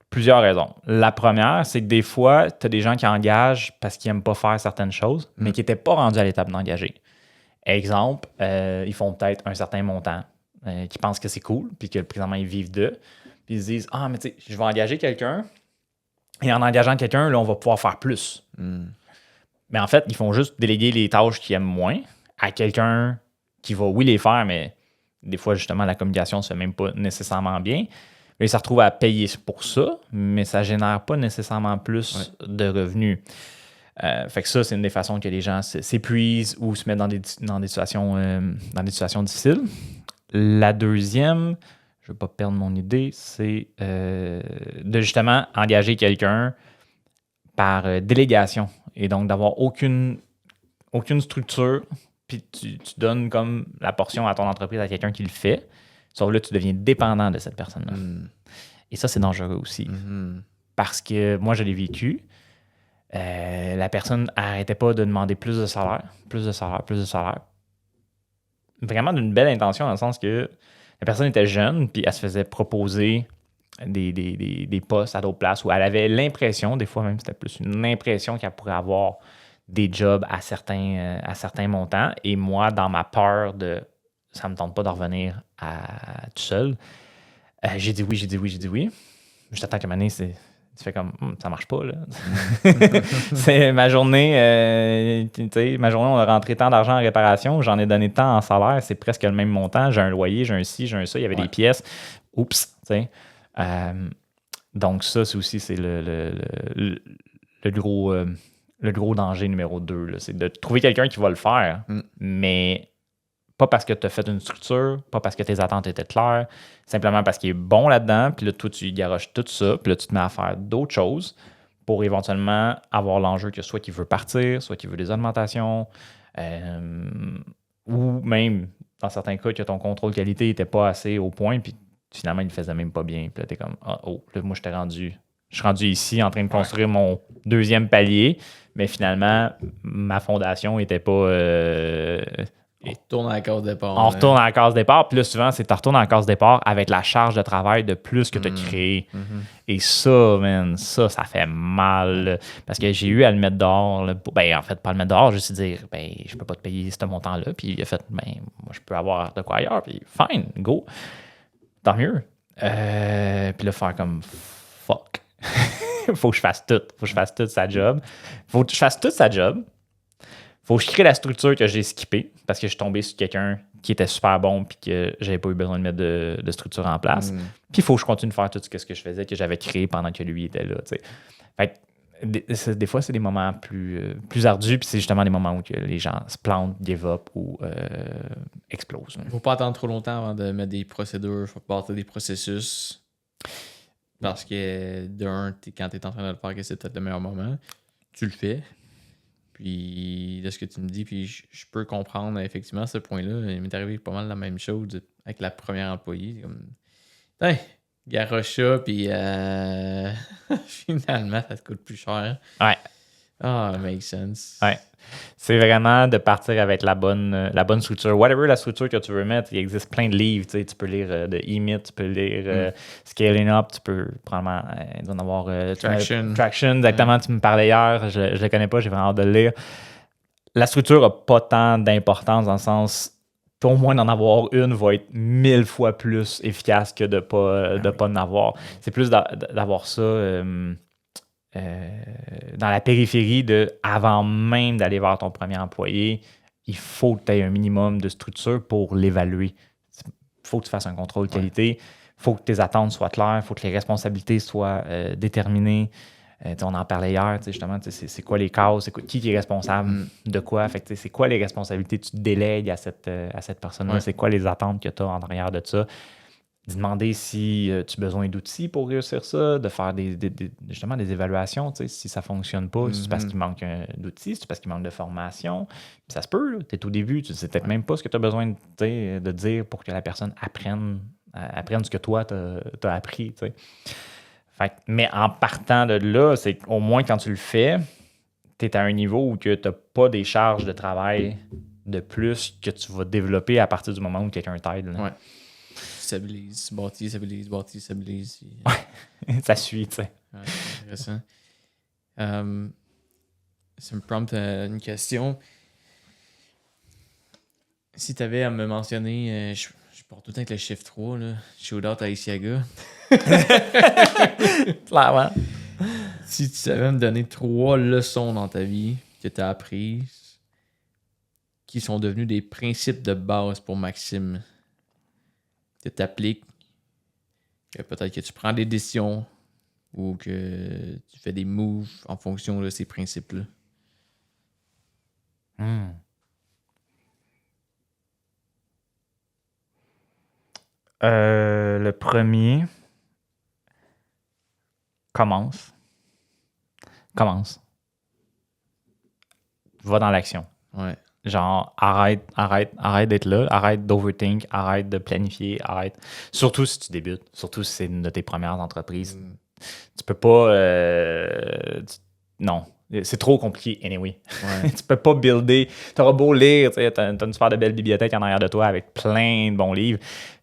B: plusieurs raisons. La première, c'est que des fois, tu as des gens qui engagent parce qu'ils n'aiment pas faire certaines choses, mais qui n'étaient pas rendus à l'étape d'engager. Exemple, ils font peut-être un certain montant, qui pensent que c'est cool, puis que présentement, ils vivent d'eux. Puis ils se disent, ah, mais tu sais, je vais engager quelqu'un, et en engageant quelqu'un, là, on va pouvoir faire plus. Mais en fait, ils font juste déléguer les tâches qu'ils aiment moins à quelqu'un qui va, oui, les faire, mais des fois, justement, la communication ne se fait même pas nécessairement bien. Ils se retrouvent à payer pour ça, mais ça ne génère pas nécessairement plus de revenus. Fait que ça, c'est une des façons que les gens s'épuisent ou se mettent dans des situations difficiles. La deuxième, je ne veux pas perdre mon idée, c'est de justement engager quelqu'un par délégation. Et donc, d'avoir aucune structure, puis tu donnes comme la portion à ton entreprise à quelqu'un qui le fait. Sauf là, tu deviens dépendant de cette personne-là. Et ça, c'est dangereux aussi. Parce que moi, je l'ai vécu. La personne n'arrêtait pas de demander plus de salaire. Vraiment d'une belle intention, dans le sens que la personne était jeune, puis elle se faisait proposer des postes à d'autres places où elle avait l'impression, des fois même c'était plus une impression qu'elle pourrait avoir des jobs à certains montants. Et moi, dans ma peur de ça me tente pas de revenir tout seul, j'ai dit oui. Juste attends qu'à un moment donné, tu fais comme ça marche pas là. C'est ma journée, ma journée, on a rentré tant d'argent en réparation, j'en ai donné tant en salaire, c'est presque le même montant, j'ai un loyer, j'ai un ci, j'ai un ça, il y avait des pièces. Oups, tu sais. Donc ça, c'est aussi le gros danger numéro 2, là, c'est de trouver quelqu'un qui va le faire, mais pas parce que tu as fait une structure, pas parce que tes attentes étaient claires, simplement parce qu'il est bon là-dedans, puis là, toi, tu garoches tout ça, puis là, tu te mets à faire d'autres choses pour éventuellement avoir l'enjeu que soit qu'il veut partir, soit qu'il veut des augmentations, ou même, dans certains cas, que ton contrôle qualité n'était pas assez au point, puis finalement, il ne le faisait même pas bien. Puis là, t'es comme, là, moi, je suis rendu ici en train de construire mon deuxième palier, mais finalement, ma fondation n'était pas...
A: On retourne à la case départ.
B: On retourne à la case départ. Puis là, souvent, c'est tu retournes à la case départ avec la charge de travail de plus que tu as créé. Et ça, man, ça fait mal. Parce que j'ai eu à le mettre dehors. Là. Ben, en fait, pas le mettre dehors, juste dire, ben, je peux pas te payer ce montant-là. Puis il a fait, ben, moi, je peux avoir de quoi ailleurs. Puis fine, go. Tant mieux. Puis là, faire comme, fuck. Faut que je fasse tout. Faut que je fasse toute sa job. Faut que je fasse toute sa job. Faut que je crée la structure que j'ai skippée parce que je suis tombé sur quelqu'un qui était super bon puis que j'avais pas eu besoin de mettre de structure en place. Puis il faut que je continue de faire tout ce que je faisais, que j'avais créé pendant que lui était là. T'sais. Fait que, des fois, c'est des moments plus ardus, puis c'est justement des moments où que les gens se plantent, give up ou explosent.
A: Faut pas attendre trop longtemps avant de mettre des procédures, faut partir des processus. Parce que quand tu es en train de le faire, que c'est peut-être le meilleur moment, tu le fais. Puis de ce que tu me dis, puis je peux comprendre effectivement ce point-là. Il m'est arrivé pas mal la même chose avec la première employée. Comme, garoche ça, puis finalement, ça te coûte plus cher.
B: Ouais.
A: Ah, makes sense.
B: Ouais. C'est vraiment de partir avec la bonne structure. Whatever la structure que tu veux mettre, il existe plein de livres. Tu peux lire de E-Myth, tu peux lire Scaling Up, tu peux probablement il doit en avoir Traction, exactement. Tu me parlais hier, je ne le connais pas, j'ai vraiment hâte de le lire. La structure n'a pas tant d'importance dans le sens, au moins d'en avoir une va être 1000 fois plus efficace que de ne pas en avoir. C'est plus d'avoir ça... dans la périphérie avant même d'aller voir ton premier employé, il faut que tu aies un minimum de structure pour l'évaluer. Il faut que tu fasses un contrôle qualité. Il faut que tes attentes soient claires. Il faut que les responsabilités soient déterminées. On en parlait hier, justement, c'est quoi les causes, qui est responsable de quoi. Fait que, c'est quoi les responsabilités que tu délègues à cette personne-là. C'est quoi les attentes que tu as en arrière de ça. De demander si tu as besoin d'outils pour réussir ça, de faire justement des évaluations, si ça ne fonctionne pas, c'est parce qu'il manque d'outils, c'est parce qu'il manque de formation. Puis ça se peut, tu es au début, tu ne sais peut-être même pas ce que tu as besoin de dire pour que la personne apprenne ce que toi, tu as appris. Mais en partant de là, c'est au moins quand tu le fais, tu es à un niveau où tu n'as pas des charges de travail de plus que tu vas développer à partir du moment où quelqu'un t'aide.
A: Ouais. Stabilise, bâtis.
B: Ouais, ça suit, tu sais.
A: Ouais, c'est intéressant. Ça me prompte une question. Si tu avais à me mentionner, je pars tout le temps avec le chiffre 3, là, shootout à Isiaga.
B: Clairement.
A: Si tu savais me donner 3 leçons dans ta vie que tu as apprises, qui sont devenues des principes de base pour Maxime, que tu appliques, que peut-être que tu prends des décisions ou que tu fais des moves en fonction de ces principes-là.
B: Le premier, commence. Va dans l'action.
A: Ouais.
B: Genre, arrête d'être là, arrête d'overthink, arrête de planifier, arrête. Surtout si tu débutes, surtout si c'est une de tes premières entreprises. Tu peux pas. Non, c'est trop compliqué, anyway.
A: Ouais.
B: Tu peux pas builder. T'auras beau lire, tu as une super de belle bibliothèque en arrière de toi avec plein de bons livres.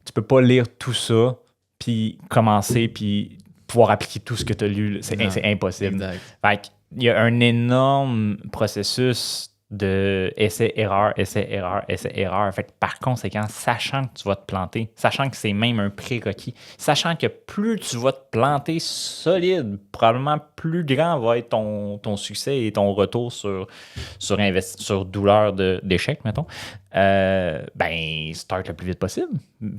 B: Tu peux pas lire tout ça, puis commencer, puis pouvoir appliquer tout ce que tu as lu. C'est impossible.
A: Exact.
B: Fait qu'il y a un énorme processus de essai-erreur. Fait que par conséquent, sachant que tu vas te planter, sachant que c'est même un prérequis, sachant que plus tu vas te planter solide, probablement plus grand va être ton succès et ton retour sur douleur d'échec, mettons, start le plus vite possible.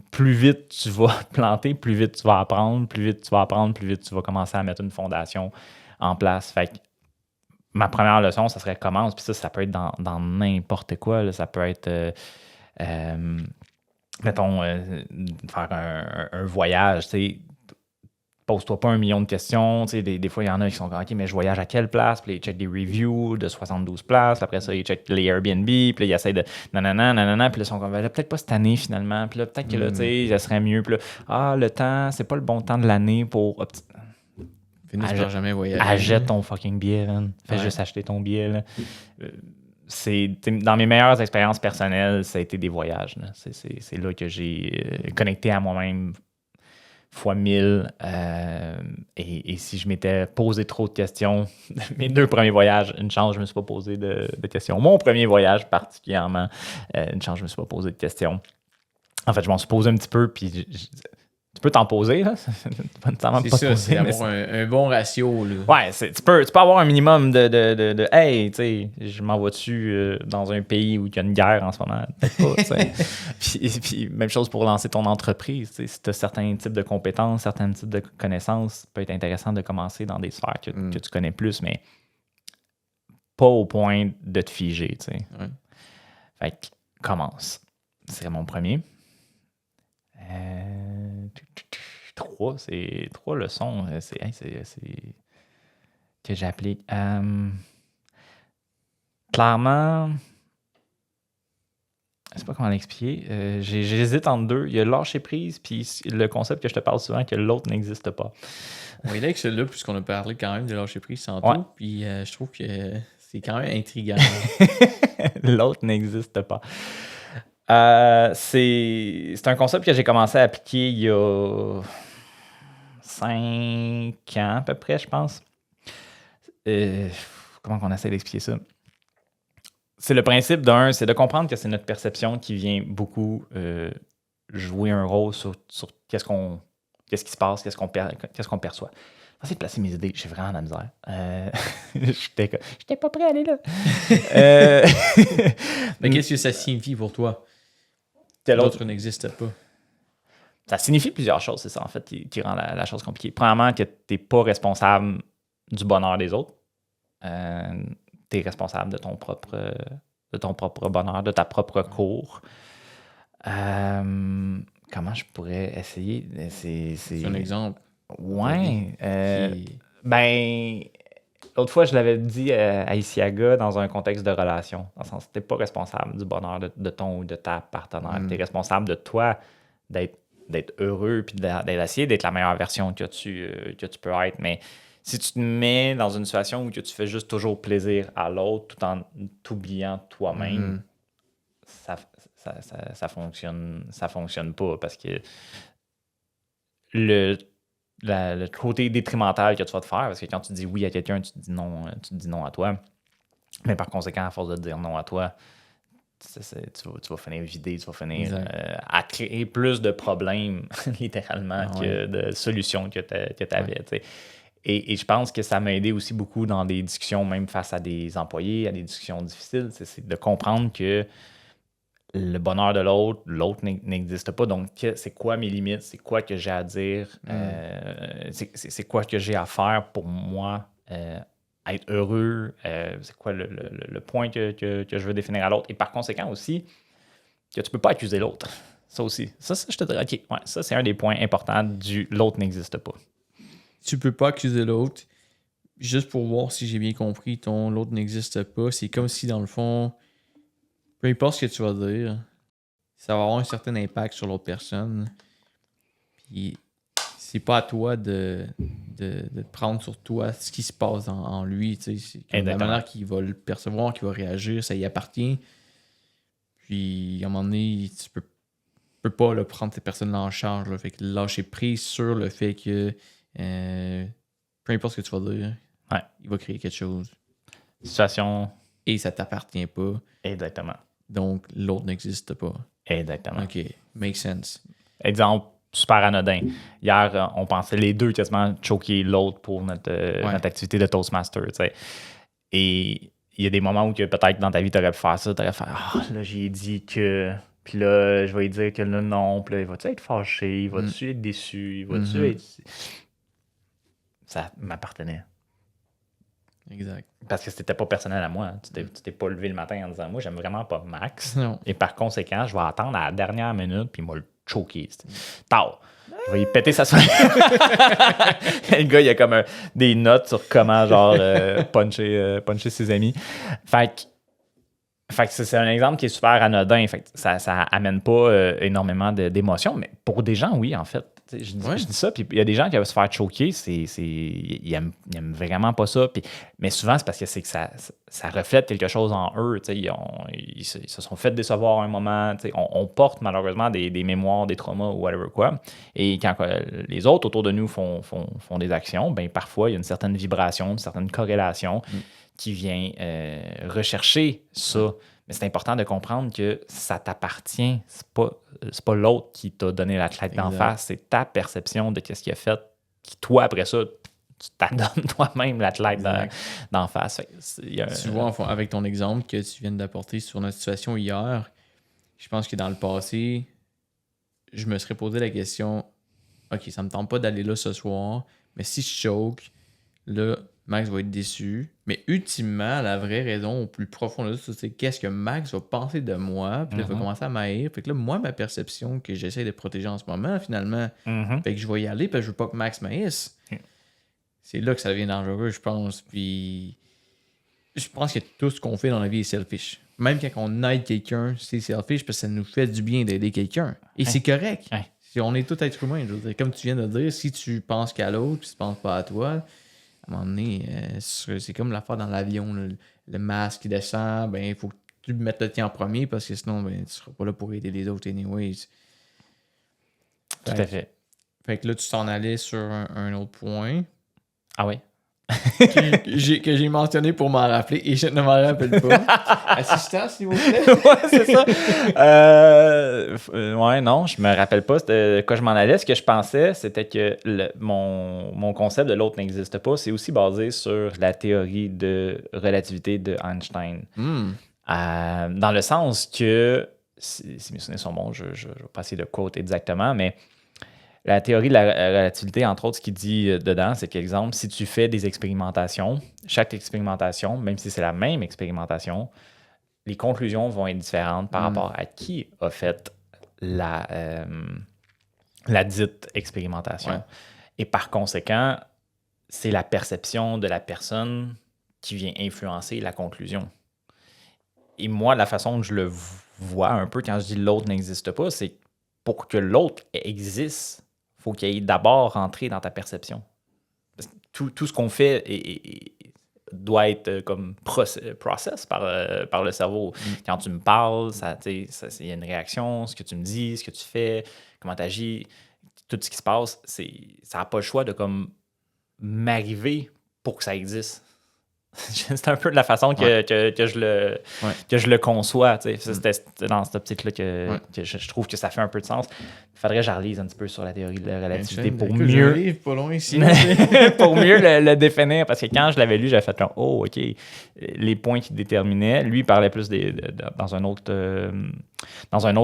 B: Plus vite tu vas te planter, plus vite tu vas apprendre, plus vite tu vas commencer à mettre une fondation en place. Fait que ma première leçon, ça serait commence, puis ça peut être dans n'importe quoi. Là. Ça peut être, mettons, faire un voyage. Pose-toi pas 1 million de questions. Des fois, il y en a qui sont comme, OK, mais je voyage à quelle place? Puis ils checkent des reviews de 72 places. Après ça, ils checkent les Airbnb. Puis là, ils essayent de nanana. Puis là, ils sont comme, peut-être pas cette année finalement. Puis là, peut-être que là, ça serait mieux. Puis là, le temps, c'est pas le bon temps de l'année pour.
A: Finissent par jamais voyager.
B: Achète ton fucking billet, man. Fais juste acheter ton billet. Là. Dans mes meilleures expériences personnelles, ça a été des voyages. Là. C'est là que j'ai connecté à moi-même fois 1000. Et si je m'étais posé trop de questions, mes 2 premiers voyages, une chance, je ne me suis pas posé de questions. Mon premier voyage particulièrement, une chance, je ne me suis pas posé de questions. En fait, je m'en suis posé un petit peu, puis tu peux t'en poser, là.
A: C'est avoir un bon ratio, là.
B: Ouais, tu peux avoir un minimum de hey, tu sais, je m'en vais-tu dans un pays où il y a une guerre en ce moment? Peut-être pas, tu sais. puis, même chose pour lancer ton entreprise, tu sais. Si tu as certains types de compétences, certains types de connaissances, ça peut être intéressant de commencer dans des sphères que tu connais plus, mais pas au point de te figer, tu sais.
A: Ouais.
B: Fait que, commence. C'est mon premier. 3 leçons, que j'applique. Clairement, je sais pas comment l'expliquer. J'hésite entre 2. Il y a lâcher prise, puis le concept que je te parle souvent, que l'autre n'existe pas.
A: On est là avec celui-là, puisqu'on a parlé quand même de lâcher prise tantôt, puis je trouve que c'est quand même intriguant.
B: L'autre n'existe pas. C'est un concept que j'ai commencé à appliquer il y a 5 ans à peu près, je pense. Comment on essaie d'expliquer ça? C'est le principe c'est de comprendre que c'est notre perception qui vient beaucoup jouer un rôle sur qu'est-ce qui se passe, qu'est-ce qu'on perçoit. J'essaie de placer mes idées, j'ai vraiment de la misère. J'étais pas prêt à aller là.
A: Mais qu'est-ce que ça signifie pour toi? L'autre n'existe pas.
B: Ça signifie plusieurs choses, c'est ça, en fait, qui rend la chose compliquée. Premièrement, que tu n'es pas responsable du bonheur des autres. Tu es responsable de ton propre bonheur, de ta propre cour. Comment je pourrais essayer?
A: C'est un exemple.
B: Ouais. L'autre fois, je l'avais dit à Isiaga dans un contexte de relation. Dans le sens, tu n'es pas responsable du bonheur de ton ou de ta partenaire. Tu es responsable de toi, d'être heureux, puis d'essayer d'être la meilleure version que tu peux être. Mais si tu te mets dans une situation où tu fais juste toujours plaisir à l'autre tout en t'oubliant toi-même, ça fonctionne pas parce que le côté détrimental que tu vas te faire, parce que quand tu dis oui à quelqu'un, tu te dis non à toi. Mais par conséquent, à force de te dire non à toi, tu vas finir vidé, tu vas finir à créer plus de problèmes, littéralement, que de solutions que tu avais. Ouais. Et je pense que ça m'a aidé aussi beaucoup dans des discussions, même face à des employés, à des discussions difficiles, c'est de comprendre que le bonheur de l'autre n'existe pas. Donc, c'est quoi mes limites? C'est quoi que j'ai à dire? C'est quoi que j'ai à faire pour moi être heureux? C'est quoi le point que je veux définir à l'autre? Et par conséquent aussi, que tu ne peux pas accuser l'autre. Ça aussi. Ça, je te dirais, OK, ouais, ça, c'est un des points importants du l'autre n'existe pas.
A: Tu peux pas accuser l'autre. Juste pour voir si j'ai bien compris, l'autre n'existe pas. C'est comme si, dans le fond, peu importe ce que tu vas dire, ça va avoir un certain impact sur l'autre personne. Puis c'est pas à toi de prendre sur toi ce qui se passe en lui. C'est comme la manière qu'il va le percevoir, qu'il va réagir, ça y appartient. Puis à un moment donné, tu peux pas là, prendre cette personne-là en charge. Là. Fait que lâcher prise sur le fait que peu importe ce que tu vas dire, il va créer quelque chose.
B: Situation.
A: Et ça t'appartient pas.
B: Exactement.
A: Donc l'autre n'existe pas.
B: Exactement.
A: OK. Make sense.
B: Exemple super anodin. Hier, on pensait les deux quasiment choquer l'autre pour notre activité de Toastmaster. T'sais. Et il y a des moments où que peut-être dans ta vie, tu aurais pu faire ça. Tu aurais fait là, j'ai dit que. Puis là, je vais lui dire que là, non. Puis là, il va-tu être fâché? Il va-tu être déçu? Il va-tu être. Ça m'appartenait.
A: Exact.
B: Parce que c'était pas personnel à moi. Tu t'es pas levé le matin en disant moi, j'aime vraiment pas Max.
A: Non.
B: Et par conséquent, je vais attendre à la dernière minute, puis il m'a le choqué. Tard. Je vais y péter sa soirée. Le gars, il a comme des notes sur comment, genre, puncher ses amis. Fait que c'est un exemple qui est super anodin. Fait que ça amène pas énormément d'émotions, mais pour des gens, oui, en fait. Je dis ça, puis il y a des gens qui vont se faire choquer, ils aiment vraiment pas ça. Mais souvent, c'est parce que ça reflète quelque chose en eux. Ils se sont fait décevoir à un moment. On porte malheureusement des mémoires, des traumas ou whatever quoi. Et quand les autres autour de nous font des actions, ben parfois, il y a une certaine vibration, une certaine corrélation qui vient rechercher ça. Mais c'est important de comprendre que ça t'appartient. C'est pas l'autre qui t'a donné la claque d'en face. C'est ta perception de ce qu'il a fait qui, toi, après ça, tu t'adonnes toi-même la claque d'en face.
A: Tu vois, avec ton exemple que tu viens d'apporter sur notre situation hier, je pense que dans le passé, je me serais posé la question, OK, ça me tente pas d'aller là ce soir, mais si je choke, là, Max va être déçu. Mais ultimement, la vraie raison au plus profond de ça, c'est qu'est-ce que Max va penser de moi. Puis là, il va commencer à m'haïr. Fait que là, moi, ma perception que j'essaie de protéger en ce moment, finalement, fait que je vais y aller parce que je veux pas que Max m'haïsse. C'est là que ça devient dangereux, je pense. Puis je pense que tout ce qu'on fait dans la vie est selfish. Même quand on aide quelqu'un, c'est selfish parce que ça nous fait du bien d'aider quelqu'un. Et c'est correct. On est tous êtres humains. Je veux dire. Comme tu viens de dire, si tu penses qu'à l'autre puis tu penses pas à toi, à un moment donné, c'est comme l'affaire dans l'avion, le masque qui descend, ben il faut que tu mettes le tien en premier parce que sinon, ben, tu seras pas là pour aider les autres anyways.
B: Tout à fait.
A: Fait que là, tu t'en allais sur un autre point.
B: Ah oui?
A: que j'ai mentionné pour m'en rappeler et je ne m'en rappelle pas. Assistant, s'il vous plaît.
B: Ouais, c'est ça. Ouais, non, je me rappelle pas de quoi je m'en allais. Ce que je pensais, c'était que mon concept de l'autre n'existe pas. C'est aussi basé sur la théorie de relativité de Einstein. Dans le sens que, si mes souvenirs sont bons, je vais pas essayer de quote exactement, mais la théorie de la relativité, entre autres, ce qu'il dit dedans, c'est qu'exemple, si tu fais des expérimentations, chaque expérimentation, même si c'est la même expérimentation, les conclusions vont être différentes par rapport à qui a fait la dite expérimentation. Ouais. Et par conséquent, c'est la perception de la personne qui vient influencer la conclusion. Et moi, la façon que je le vois un peu quand je dis l'autre n'existe pas, c'est pour que l'autre existe, il faut qu'il ait d'abord rentré dans ta perception. Tout ce qu'on fait doit être comme process par le cerveau. Quand tu me parles, il y a une réaction, ce que tu me dis, ce que tu fais, comment tu agis, tout ce qui se passe, ça n'a pas le choix de comme m'arriver pour que ça existe. C'est un peu de la façon que je le conçois. C'était dans cette optique-là que je trouve que ça fait un peu de sens. Il faudrait que je relise un petit peu sur la théorie de la relativité pour mieux...
A: pas loin ici.
B: pour mieux le définir. Parce que quand je l'avais lu, j'avais fait comme « Oh, OK. » Les points qu'il déterminait. Lui, il parlait plus dans un autre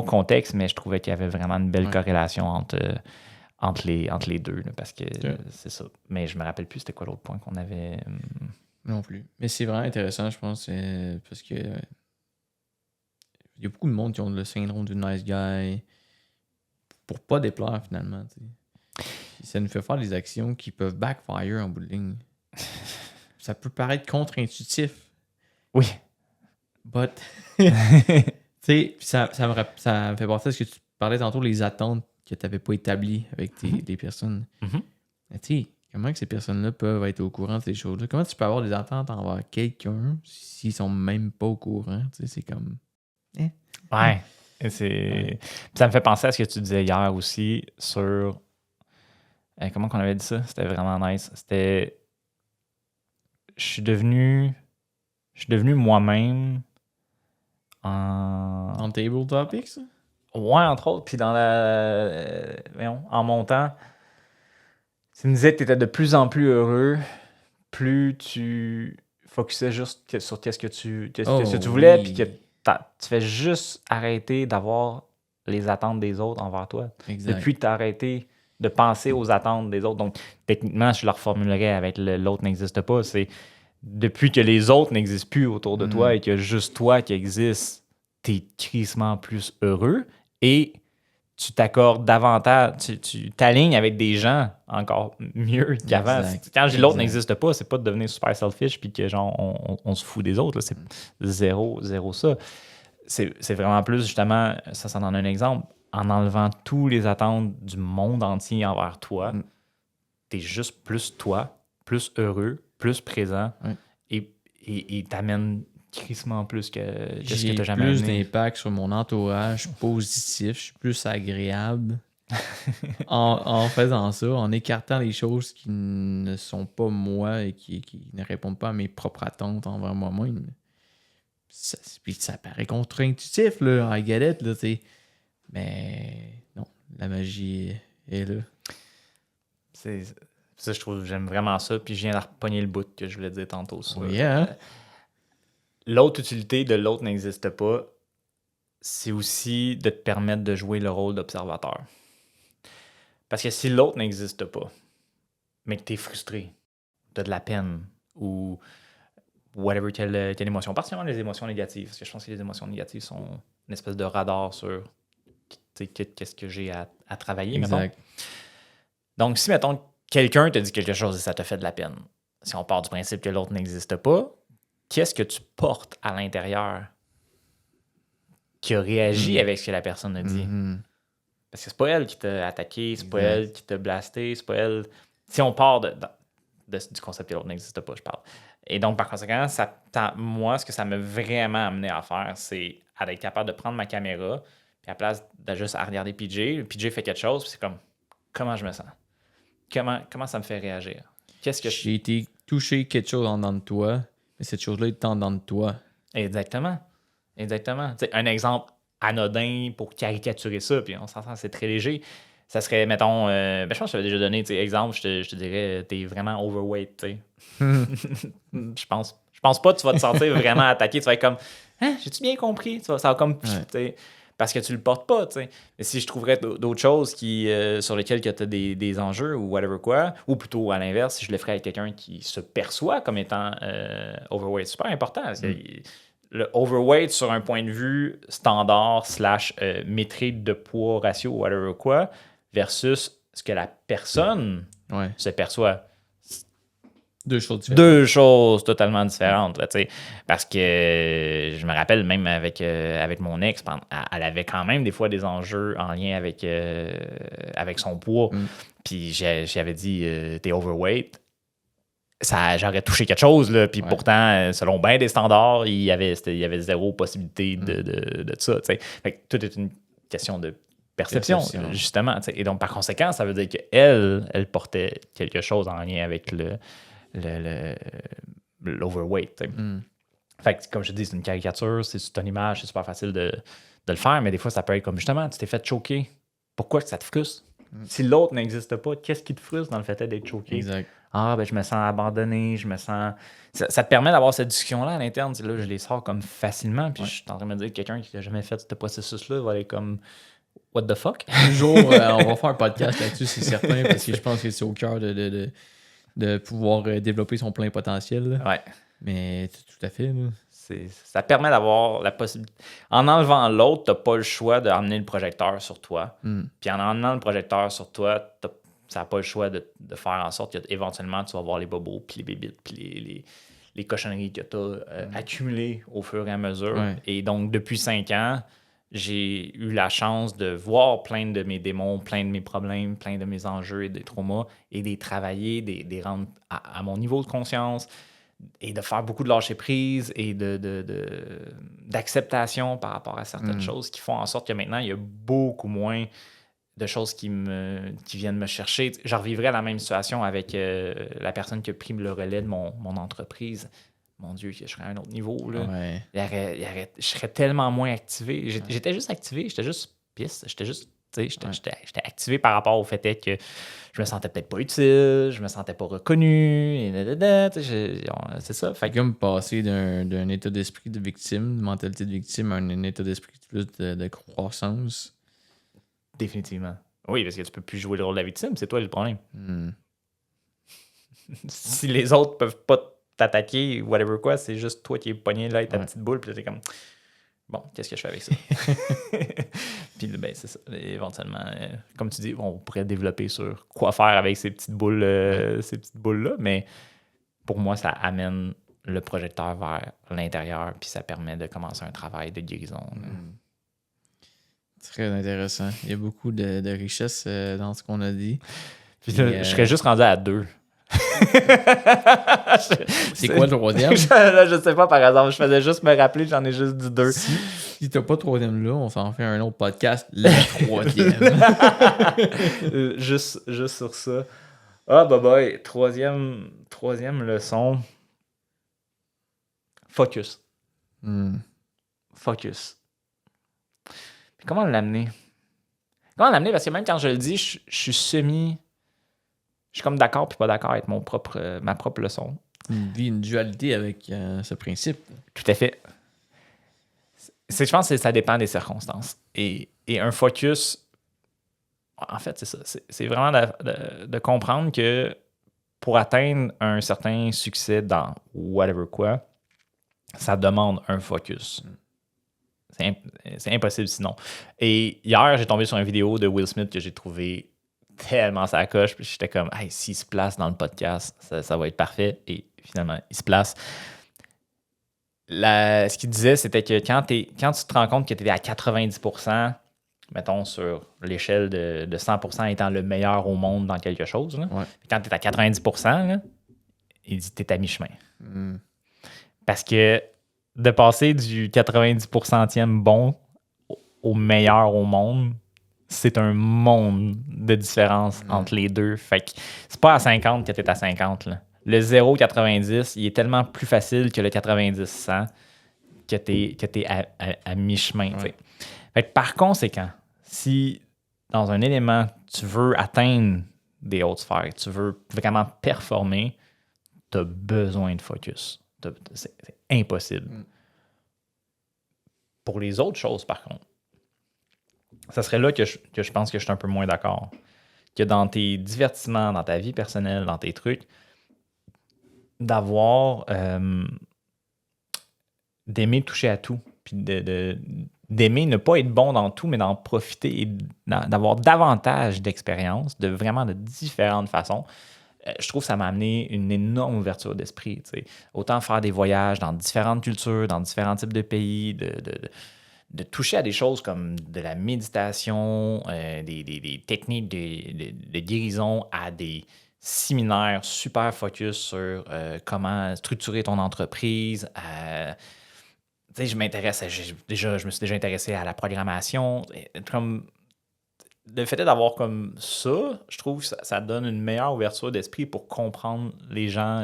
B: contexte, mais je trouvais qu'il y avait vraiment une belle corrélation entre les deux. Là, parce que c'est ça. Mais je me rappelle plus c'était quoi l'autre point qu'on avait...
A: Non plus. Mais c'est vraiment intéressant, je pense, parce que il y a beaucoup de monde qui ont le syndrome du nice guy pour pas déplaire, finalement. Ça nous fait faire des actions qui peuvent backfire en bout de ligne. Ça peut paraître contre-intuitif.
B: Oui.
A: But sais, ça me fait penser à ce que tu parlais tantôt, les attentes que tu n'avais pas établies avec les personnes.
B: Mm-hmm.
A: Mais tu sais, comment que ces personnes-là peuvent être au courant de ces choses-là? Comment tu peux avoir des attentes envers quelqu'un s'ils sont même pas au courant? Tu sais, c'est comme...
B: Ouais. Et ça me fait penser à ce que tu disais hier aussi sur... comment qu'on avait dit ça? C'était vraiment nice. C'était... Je suis devenu moi-même
A: En table topics, ça?
B: Ouais, entre autres. Puis en montant, tu me disais que tu étais de plus en plus heureux, plus tu focusais juste sur qu'est-ce que tu voulais, puis que tu fais juste arrêter d'avoir les attentes des autres envers toi.
A: Exact.
B: Depuis que tu as arrêté de penser aux attentes des autres. Donc, techniquement, je le reformulerais avec l'autre n'existe pas. C'est depuis que les autres n'existent plus autour de toi et qu'il y a juste toi qui existe, t'es crissement plus heureux et tu t'accordes davantage, tu t'alignes avec des gens encore mieux qu'avant. Quand je dis l'autre n'existe pas, c'est pas de devenir super selfish puis que genre on se fout des autres. Là. C'est zéro ça. C'est vraiment plus justement, ça en donne un exemple, en enlevant tous les attentes du monde entier envers toi, t'es juste plus toi, plus heureux, plus présent et t'amènes crissement plus que ce que tu as jamais
A: plus d'impact sur mon entourage positif, je suis plus agréable en faisant ça, en écartant les choses qui ne sont pas moi et qui ne répondent pas à mes propres attentes envers moi-même. Puis ça paraît contre-intuitif, là, I get it, là, t'sais. Mais non, la magie est là.
B: Ça, je trouve, j'aime vraiment ça, puis je viens de repogner le bout que je voulais dire tantôt.
A: Oh yeah.
B: L'autre utilité de l'autre n'existe pas, c'est aussi de te permettre de jouer le rôle d'observateur. Parce que si l'autre n'existe pas, mais que tu es frustré, tu as de la peine ou whatever, quelle émotion, particulièrement les émotions négatives, parce que je pense que les émotions négatives sont une espèce de radar sur qu'est-ce que j'ai à travailler.
A: Exact.
B: Mettons. Donc, si, mettons, quelqu'un te dit quelque chose et ça te fait de la peine, si on part du principe que l'autre n'existe pas, qu'est-ce que tu portes à l'intérieur qui a réagi avec ce que la personne a dit? Parce que c'est pas elle qui t'a attaqué, c'est pas elle qui t'a blasté, c'est pas elle... Si on part du concept que l'autre n'existe pas, je parle. Et donc, par conséquent, moi, ce que ça m'a vraiment amené à faire, c'est à être capable de prendre ma caméra, puis à la place de juste à regarder PJ, PJ fait quelque chose, puis c'est comme, comment je me sens? Comment ça me fait réagir?
A: J'ai été touché quelque chose en dedans de toi, mais cette chose-là est en dedans de toi.
B: Exactement. T'sais, un exemple anodin pour caricaturer ça, puis on s'entend, c'est très léger. Ça serait, mettons, je pense que je t'avais déjà donné, exemple, je te dirais, t'es vraiment overweight, tu sais. Je pense pas que tu vas te sentir vraiment attaqué. Tu vas être comme, j'ai-tu bien compris? Ça va comme, parce que tu le portes pas, tu sais. Mais si je trouverais d'autres choses sur lesquelles tu as des enjeux ou whatever quoi, ou plutôt à l'inverse, si je le ferais avec quelqu'un qui se perçoit comme étant overweight, c'est super important. Le overweight sur un point de vue standard / métrique de poids, ratio, whatever quoi, versus ce que la personne se perçoit.
A: Deux choses différentes.
B: Deux choses totalement différentes. Là, parce que je me rappelle même avec mon ex, elle avait quand même des fois des enjeux en lien avec son poids. Puis j'avais dit t'es overweight. J'aurais touché quelque chose, là, puis pourtant, selon bien des standards, il y avait zéro possibilité de ça. T'sais. Fait que tout est une question de perception. Justement. T'sais. Et donc, par conséquent, ça veut dire qu'elle portait quelque chose en lien avec l'overweight. Fait que, comme je te dis, c'est une caricature, c'est une image, c'est super facile de le faire, mais des fois, ça peut être comme, justement, tu t'es fait choquer. Pourquoi que ça te frustre? Si l'autre n'existe pas, qu'est-ce qui te frustre dans le fait d'être choqué?
A: Exact.
B: Je me sens abandonné, je me sens... Ça te permet d'avoir cette discussion-là à l'interne. Là, je les sors comme facilement, puis je suis en train de me dire que quelqu'un qui n'a jamais fait ce processus-là va aller comme... What the fuck?
A: Un jour, on va faire un podcast là-dessus, c'est certain, parce que je pense que c'est au cœur de pouvoir développer son plein potentiel. Là.
B: Ouais.
A: Mais tout à fait. Là.
B: Ça permet d'avoir la possibilité... En enlevant l'autre, tu n'as pas le choix d'amener le projecteur sur toi. Puis en emmenant le projecteur sur toi, ça n'a pas le choix de faire en sorte qu'éventuellement, tu vas voir les bobos, puis les bébites, puis les cochonneries que tu as accumulées au fur et à mesure.
A: Ouais.
B: Et donc, depuis 5 ans, j'ai eu la chance de voir plein de mes démons, plein de mes problèmes, plein de mes enjeux et des traumas et de les travailler, de les rendre à mon niveau de conscience et de faire beaucoup de lâcher prise et d'acceptation par rapport à certaines choses qui font en sorte que maintenant, il y a beaucoup moins de choses qui viennent me chercher. Je revivrais la même situation avec la personne qui a pris le relais de mon entreprise. Mon Dieu, je serais à un autre niveau. Là.
A: Ouais.
B: Je serais tellement moins activé. J'étais juste activé, j'étais juste pisse. J'étais activé par rapport au fait que je me sentais peut-être pas utile, je me sentais pas reconnu, et c'est ça.
A: Fait comme passer d'un état d'esprit de victime, de mentalité de victime, à un état d'esprit plus de croissance.
B: Définitivement. Oui, parce que tu peux plus jouer le rôle de la victime, c'est toi le problème. Si les autres peuvent pas t'attaquer, whatever quoi, c'est juste toi qui es pogné là avec ta petite boule, puis là t'es comme bon, qu'est-ce que je fais avec ça? Puis ben c'est ça. Éventuellement, comme tu dis, on pourrait développer sur quoi faire avec ces petites boules, là, mais pour moi, ça amène le projecteur vers l'intérieur, puis ça permet de commencer un travail de guérison.
A: Très intéressant. Il y a beaucoup de richesse dans ce qu'on a dit.
B: Puis là, je serais juste rendu à 2.
A: C'est quoi le troisième?
B: Je sais pas par exemple. Je faisais juste me rappeler, j'en ai juste dit 2.
A: Si t'as pas de troisième là, on s'en fait un autre podcast, le troisième.
B: juste sur ça. Ah, boy. Troisième leçon. Focus. Focus. Puis comment l'amener? Parce que même quand je le dis, je suis je suis comme d'accord puis pas d'accord avec ma propre leçon.
A: Une dualité avec ce principe.
B: Tout à fait. Je pense que ça dépend des circonstances. Et un focus, en fait, c'est ça. C'est vraiment de comprendre que pour atteindre un certain succès dans whatever quoi, ça demande un focus. C'est impossible sinon. Et hier, j'ai tombé sur une vidéo de Will Smith que j'ai trouvé tellement ça coche, puis j'étais comme hey, s'il se place dans le podcast, ça va être parfait. Et finalement, il se place. Ce qu'il disait, c'était que quand tu te rends compte que tu es à 90%, mettons sur l'échelle de 100% étant le meilleur au monde dans quelque chose, là, quand tu es à 90%, là, il dit que tu es à mi-chemin. Parce que de passer du 90%e bon au meilleur au monde, c'est un monde de différence entre les deux. Fait que c'est pas à 50 que tu es à 50. Là. Le 0,90, il est tellement plus facile que le 90-100 que tu es à mi-chemin. Ouais. Fait que par conséquent, si dans un élément, tu veux atteindre des hautes sphères, tu veux vraiment performer, tu as besoin de focus. C'est impossible. Pour les autres choses, par contre, ça serait là que je pense que je suis un peu moins d'accord. Que dans tes divertissements, dans ta vie personnelle, dans tes trucs, d'avoir d'aimer toucher à tout, puis d'aimer ne pas être bon dans tout, mais d'en profiter et d'avoir davantage d'expériences, de différentes façons. Je trouve que ça m'a amené une énorme ouverture d'esprit. T'sais. Autant faire des voyages dans différentes cultures, dans différents types de pays, de toucher à des choses comme de la méditation, des techniques de guérison, à des séminaires super focus sur comment structurer ton entreprise. Je me suis déjà intéressé à la programmation. Comme le fait d'avoir comme ça, je trouve que ça donne une meilleure ouverture d'esprit pour comprendre les gens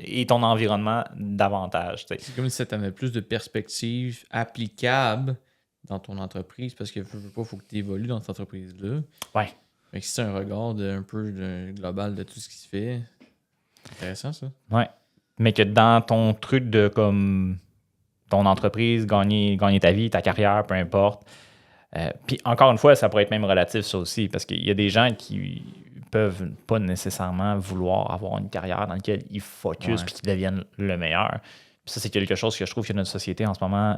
B: et ton environnement davantage. T'sais.
A: C'est comme si ça t'avait plus de perspectives applicables dans ton entreprise parce qu'il faut que tu évolues dans cette entreprise-là.
B: Ouais.
A: Fait que c'est un regard un peu global de tout ce qui se fait. Intéressant, ça.
B: Ouais. Mais que dans ton truc de comme ton entreprise, gagner ta vie, ta carrière, peu importe. Puis encore une fois, ça pourrait être même relatif, ça aussi, parce qu'il y a des gens qui peuvent pas nécessairement vouloir avoir une carrière dans laquelle ils focus puis qu'ils deviennent le meilleur. Puis ça, c'est quelque chose que je trouve que notre société en ce moment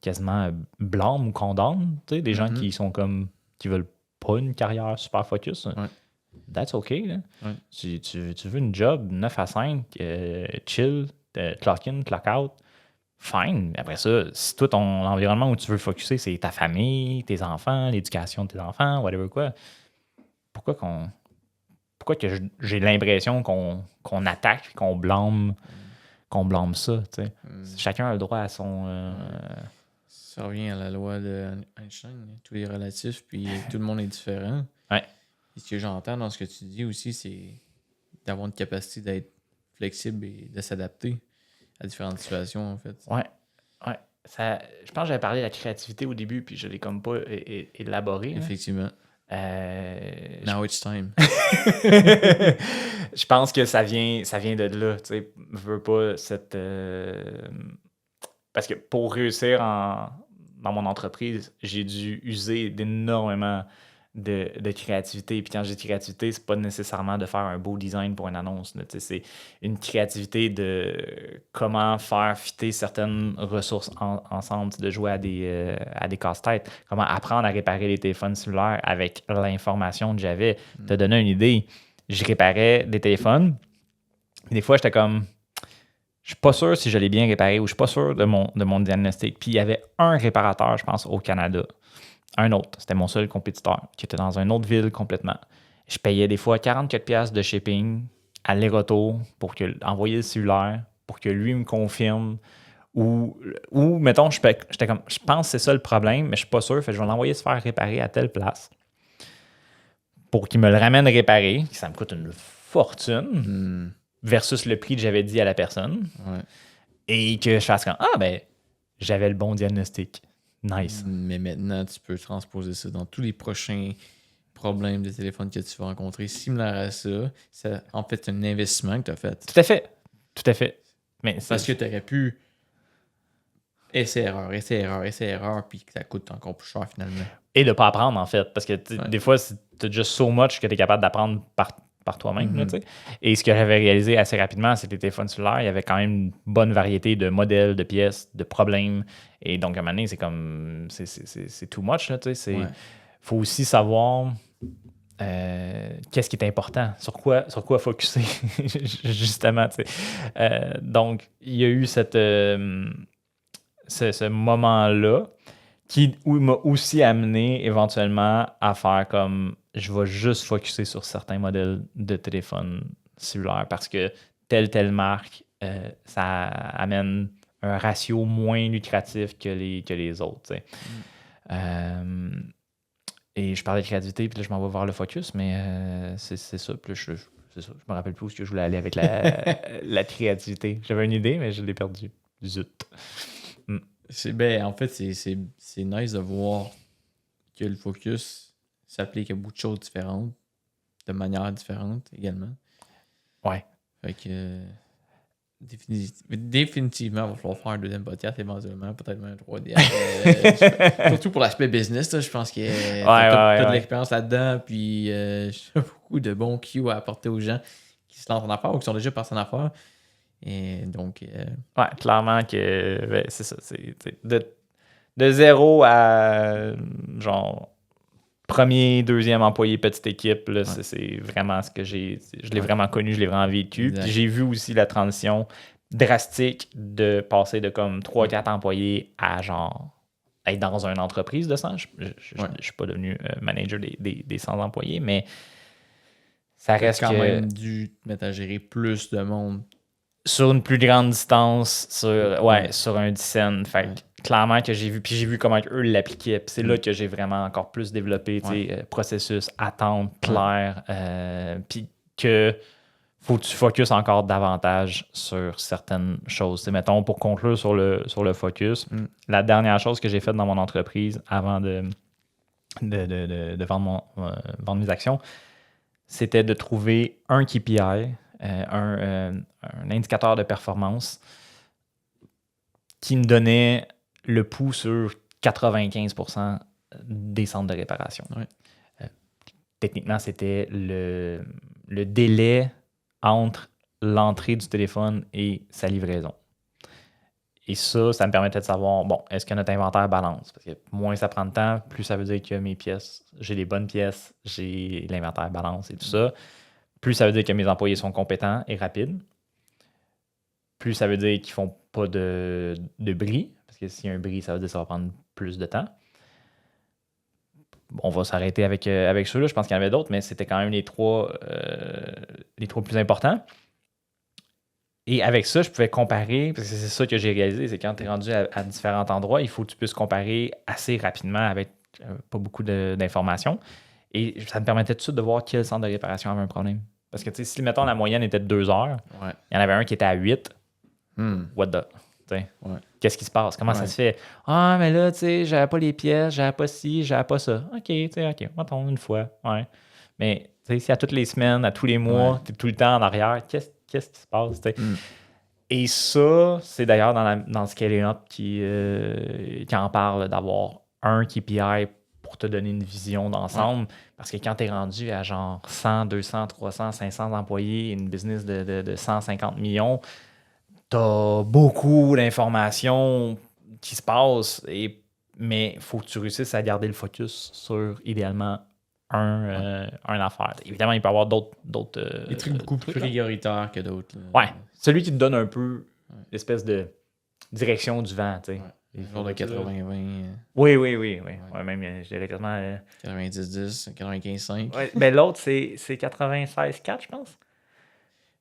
B: quasiment blâme ou condamne. Tu sais, des gens qui sont comme qui veulent pas une carrière super focus. That's OK. Là. Tu veux une job 9 à 5, chill, clock in, clock out, fine. Après ça, si toi, ton environnement où tu veux focusser, c'est ta famille, tes enfants, l'éducation de tes enfants, whatever quoi, pourquoi que j'ai l'impression qu'on attaque et qu'on blâme ça, tu sais. Chacun a le droit à son...
A: Ça revient à la loi d'Einstein, tout est relatif, puis tout le monde est différent.
B: Ouais.
A: Et ce que j'entends dans ce que tu dis aussi, c'est d'avoir une capacité d'être flexible et de s'adapter à différentes situations, en fait.
B: Ouais. Je pense que j'avais parlé de la créativité au début, puis je l'ai comme pas élaboré.
A: Effectivement. Now it's time.
B: Je pense que ça vient de là, tu sais. Je veux pas cette... Parce que pour réussir dans mon entreprise, j'ai dû user d'énormément de créativité. Puis quand je dis créativité, c'est pas nécessairement de faire un beau design pour une annonce. Là, c'est une créativité de comment faire fitter certaines ressources ensemble, de jouer à des casse-têtes, comment apprendre à réparer les téléphones cellulaires avec l'information que j'avais. Te donner une idée, je réparais des téléphones. Et des fois, j'étais comme... Je suis pas sûr si je l'ai bien réparé ou je suis pas sûr de mon diagnostic. Puis il y avait un réparateur, je pense, au Canada. Un autre. C'était mon seul compétiteur qui était dans une autre ville complètement. Je payais des fois 44$ de shipping, aller-retour, pour envoyer le cellulaire, pour que lui me confirme. Ou mettons, j'étais comme, je pense que c'est ça le problème, mais je suis pas sûr. Fait que je vais l'envoyer se faire réparer à telle place pour qu'il me le ramène réparé. Ça me coûte une fortune. Versus le prix que j'avais dit à la personne.
A: Ouais.
B: Et que je fasse comme, j'avais le bon diagnostic. Nice.
A: Mais maintenant, tu peux transposer ça dans tous les prochains problèmes de téléphone que tu vas rencontrer. Similaire à ça, c'est en fait un investissement que tu as fait.
B: Tout à fait. Mais
A: parce que tu aurais pu essai-erreur, puis que ça coûte encore plus cher finalement.
B: Et de ne pas apprendre, en fait. Parce que des fois, tu as just so much que tu es capable d'apprendre par toi-même. Là, et ce que j'avais réalisé assez rapidement, c'est que les téléphones cellulaires, il y avait quand même une bonne variété de modèles, de pièces, de problèmes. Et donc, à un moment donné, c'est comme... C'est too much. Là, faut aussi savoir qu'est-ce qui est important, sur quoi focusser, justement. Donc, il y a eu ce moment-là qui m'a aussi amené éventuellement à faire comme je vais juste focusser sur certains modèles de téléphone cellulaire parce que telle marque, ça amène un ratio moins lucratif que les autres. Et je parlais de créativité, puis là, je m'en vais vers le focus, mais c'est ça. Puis là, c'est ça. Je me rappelle plus où je voulais aller avec la créativité. J'avais une idée, mais je l'ai perdue. Zut.
A: En fait, c'est nice de voir que le focus s'applique à beaucoup de choses différentes, de manière différente également.
B: Ouais.
A: Fait que définitivement, il va falloir faire un deuxième podcast éventuellement, peut-être même un troisième. Surtout pour l'aspect business, là, je pense que tu as de l'expérience là-dedans, puis j'ai beaucoup de bons cues à apporter aux gens qui se lancent en affaires ou qui sont déjà partis en affaires. Et donc...
B: Ouais, clairement que c'est ça. C'est de 0 à genre premier, deuxième employé, petite équipe, là, c'est vraiment ce que je l'ai vraiment connu, je l'ai vraiment vécu. Puis j'ai vu aussi la transition drastique de passer de comme 3-4 employés à genre être dans une entreprise de 100. Je suis pas devenu manager des 100 employés, mais ça reste
A: quand même dû te mettre à gérer plus de monde.
B: Sur une plus grande distance, sur un dizaine. Fait clairement que j'ai vu comment eux l'appliquaient. Puis c'est là que j'ai vraiment encore plus développé processus, attente, clair. Puis que faut que tu focuses encore davantage sur certaines choses. Mettons, pour conclure sur le focus, la dernière chose que j'ai faite dans mon entreprise avant de vendre mes actions, c'était de trouver un KPI, un indicateur de performance qui me donnait le pouls sur 95% des centres de réparation. Techniquement, c'était le délai entre l'entrée du téléphone et sa livraison. Et ça me permettait de savoir, est-ce que notre inventaire balance? Parce que moins ça prend de temps, plus ça veut dire que mes pièces, j'ai les bonnes pièces, j'ai l'inventaire balance et tout ça. Plus ça veut dire que mes employés sont compétents et rapides. plus ça veut dire qu'ils font pas de bris. Parce que s'il y a un bris, ça veut dire que ça va prendre plus de temps. On va s'arrêter avec ceux-là. Je pense qu'il y en avait d'autres, mais c'était quand même les trois plus importants. Et avec ça, je pouvais comparer, parce que c'est ça que j'ai réalisé, c'est quand tu es rendu à différents endroits, il faut que tu puisses comparer assez rapidement avec pas beaucoup d'informations. Et ça me permettait tout de suite de voir quel centre de réparation avait un problème. Parce que si, mettons, la moyenne était de 2 heures, il y en avait un qui était à 8. What the... Qu'est-ce qui se passe? Comment ça se fait? Ah, mais là, tu sais, j'avais pas les pièces, j'avais pas ci, j'avais pas ça. OK, mettons une fois. Ouais. Mais, tu sais, si à toutes les semaines, à tous les mois, tu es tout le temps en arrière, qu'est-ce qui se passe? Et ça, c'est d'ailleurs dans Scaling Up qui en parle d'avoir un KPI pour te donner une vision d'ensemble. Parce que quand tu es rendu à genre 100, 200, 300, 500 employés, une business de 150 millions, tu as beaucoup d'informations qui se passent, mais il faut que tu réussisses à garder le focus sur, idéalement, un affaire. Évidemment, il peut y avoir d'autres
A: des trucs beaucoup plus prioritaires que d'autres.
B: Ouais. Celui qui te donne un peu l'espèce de direction du vent, tu sais.
A: Le genre de 80-20.
B: Oui. Ouais, même, je dirais quasiment...
A: 90-10, 95-5.
B: Ouais, ben l'autre, c'est 96-4, je pense.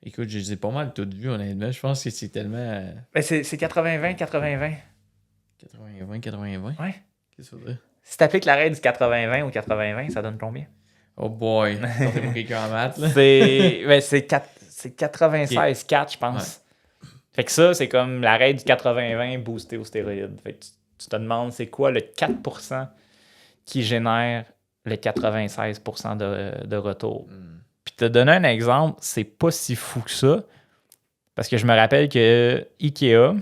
A: Écoute, je les ai pas mal toutes vues, honnêtement. Je pense que c'est tellement...
B: Ben c'est 80-20, 80-20.
A: 80-20, 80-20?
B: Ouais.
A: Qu'est-ce que ça veut dire?
B: Si t'appliques la règle du 80-20 au 80-20, ça donne combien?
A: Oh boy! Sortez-moi quelqu'un en maths, là.
B: C'est 96-4, je pense. Ouais. Fait que ça, c'est comme la règle du 80-20 boostée aux stéroïdes. Fait que tu te demandes, c'est quoi le 4% qui génère le 96% de retour? Puis te donner un exemple, c'est pas si fou que ça. Parce que je me rappelle que Ikea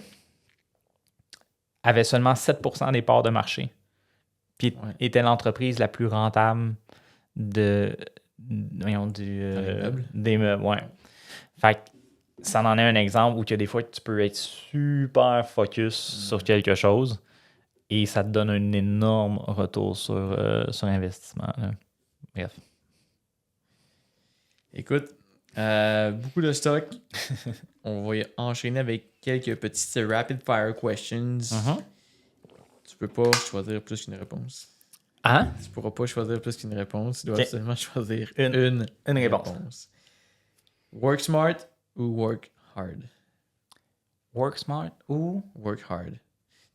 B: avait seulement 7% des parts de marché. Puis était l'entreprise la plus rentable des meubles. Ouais. Fait que ça en est un exemple où que des fois tu peux être super focus sur quelque chose et ça te donne un énorme retour sur investissement. Là. Bref.
A: Écoute, beaucoup de stock. On va y enchaîner avec quelques petites rapid fire questions. Tu peux pas choisir plus qu'une réponse.
B: Hein?
A: Tu pourras pas choisir plus qu'une réponse. Tu dois absolument choisir une
B: réponse.
A: Work smart ou work hard?
B: Work smart ou?
A: Work hard.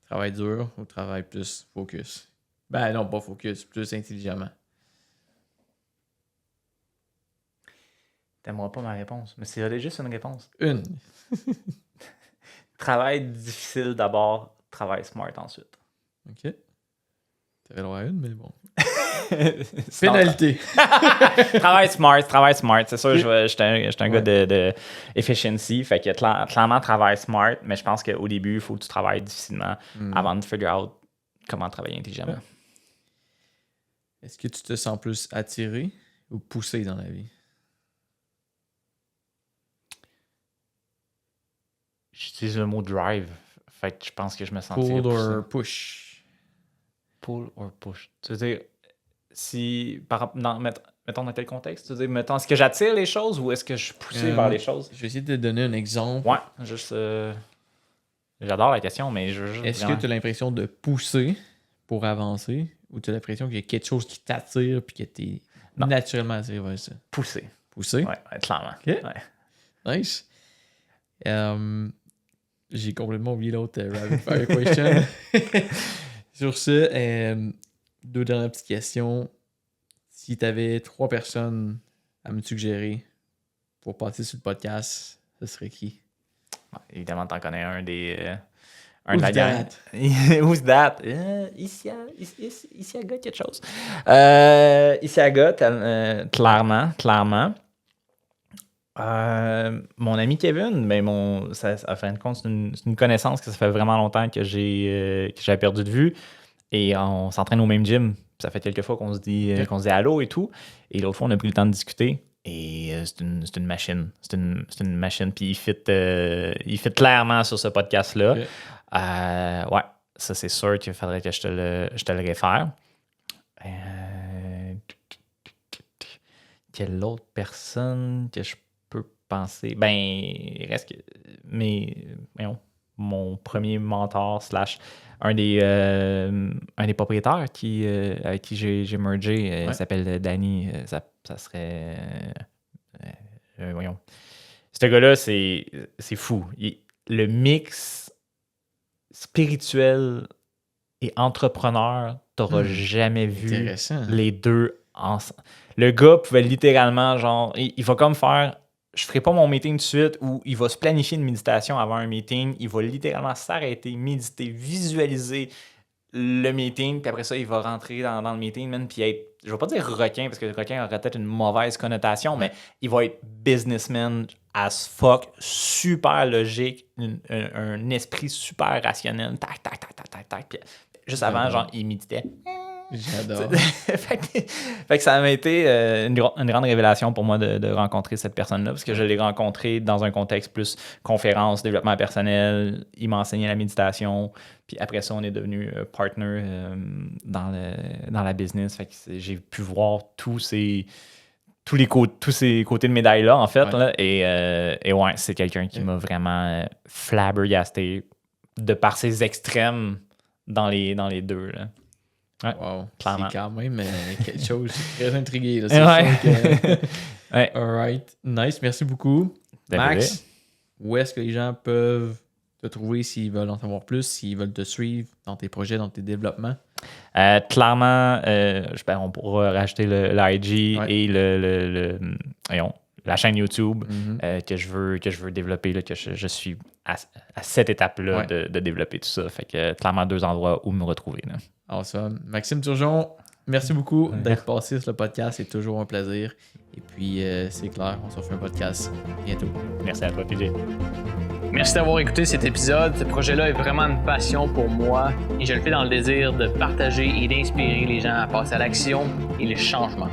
A: Travail dur ou travail plus focus? Ben non, pas focus, plus intelligemment.
B: T'aimeras pas ma réponse, mais c'est juste une réponse.
A: Une.
B: Travail difficile d'abord, travail smart ensuite.
A: OK. T'avais le droit à une, mais bon. Pénalité.
B: Travail smart. C'est sûr, j'étais un gars de efficiency. Fait que clairement, travail smart, mais je pense qu'au début, il faut que tu travailles difficilement avant de figure out comment travailler intelligemment.
A: Est-ce que tu te sens plus attiré ou poussé dans la vie?
B: J'utilise le mot drive. Fait que je pense que je me sens
A: pull or push?
B: Pull or push. Tu veux dire, mettons dans quel contexte? Tu veux dire, mettons, est-ce que j'attire les choses ou est-ce que je suis poussé vers les choses?
A: Je vais essayer de te donner un exemple.
B: Ouais, juste... J'adore la question, mais
A: est-ce que tu as l'impression de pousser pour avancer ou tu as l'impression qu'il y a quelque chose qui t'attire puis que tu es naturellement attiré vers ça?
B: Pousser.
A: Pousser?
B: Ouais, clairement.
A: Okay. Ouais. Nice. J'ai complètement oublié l'autre rapid fire question. Sur ce, 2 dernières petites questions. Si tu avais 3 personnes à me suggérer pour passer sur le podcast, ce serait qui?
B: Ouais, évidemment, t'en connais un des...
A: Who's that?
B: Who's that? Isiaga, quelque chose. Isiaga, clairement. Mon ami Kevin, à fin de compte, c'est une connaissance que ça fait vraiment longtemps que j'avais perdu de vue. Et on s'entraîne au même gym. Ça fait quelques fois qu'on se dit allô et tout. Et l'autre fois, on a pris le temps de discuter. Et c'est une machine. C'est une machine. Puis il fit clairement sur ce podcast-là. Okay. Ouais, ça c'est sûr qu'il faudrait que je te le réfère. Quelle autre personne que je peux penser. Ben, il reste que. Mon premier mentor / un des propriétaires avec qui j'ai mergé, il s'appelle Danny. Ça serait. Voyons. Ce gars-là, c'est fou. Le mix spirituel et entrepreneur, t'auras jamais vu les deux ensemble. Le gars pouvait littéralement, genre, il va comme faire, je ferai pas mon meeting tout de suite, ou il va se planifier une méditation avant un meeting, il va littéralement s'arrêter, méditer, visualiser le meeting, puis après ça, il va rentrer dans le meeting, man, puis être, je vais pas dire requin, parce que le requin aurait peut-être une mauvaise connotation, mais il va être businessman as fuck, super logique, un esprit super rationnel, tac, puis juste avant, genre, il méditait.
A: J'adore.
B: fait que ça m'a été une grande révélation pour moi de rencontrer cette personne-là, parce que je l'ai rencontré dans un contexte plus conférence, développement personnel. Il m'a enseigné la méditation, puis après ça, on est devenu partner dans la business. Fait que j'ai pu voir tous ces côtés de médaille-là, en fait. Là, et ouais, c'est quelqu'un qui m'a vraiment flabbergasté de par ses extrêmes dans les deux. Là. Ouais,
A: wow,
B: clairement.
A: C'est quand même quelque chose. Je suis très intrigué. Là. C'est sûr que...
B: ouais.
A: All right. Nice. Merci beaucoup. Max, où est-ce que les gens peuvent te trouver s'ils veulent en savoir plus, s'ils veulent te suivre dans tes projets, dans tes développements?
B: Clairement, on pourra rajouter l'IG et la chaîne YouTube que je veux développer, là, que je suis à cette étape-là de développer tout ça. Fait que clairement 2 endroits où me retrouver. Là.
A: Awesome. Maxime Turgeon, merci beaucoup d'être passé sur le podcast. C'est toujours un plaisir. Et puis, c'est clair, on se refait un podcast bientôt.
B: Merci à toi, PJ.
C: Merci d'avoir écouté cet épisode. Ce projet-là est vraiment une passion pour moi et je le fais dans le désir de partager et d'inspirer les gens à passer à l'action et le changement.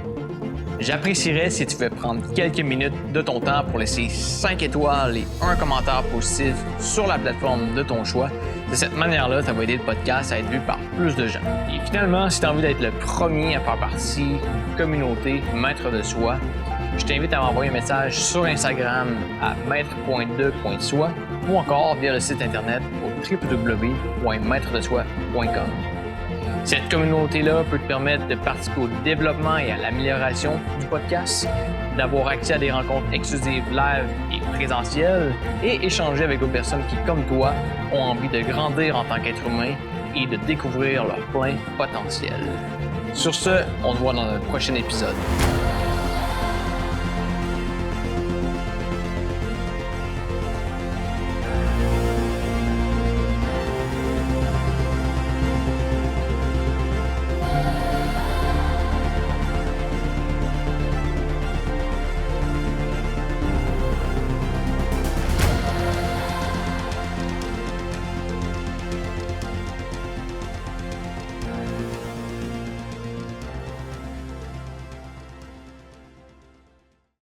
C: J'apprécierais si tu veux prendre quelques minutes de ton temps pour laisser 5 étoiles et un commentaire positif sur la plateforme de ton choix. De cette manière-là, ça va aider le podcast à être vu par plus de gens. Et finalement, si tu as envie d'être le premier à faire partie d'une communauté maître de soi, je t'invite à m'envoyer un message sur Instagram à maître.de.soi ou encore via le site internet au www.maîtredesoi.com. Cette communauté-là peut te permettre de participer au développement et à l'amélioration du podcast, d'avoir accès à des rencontres exclusives live et présentielles et échanger avec d'autres personnes qui, comme toi, ont envie de grandir en tant qu'être humain et de découvrir leur plein potentiel. Sur ce, on se voit dans un prochain épisode.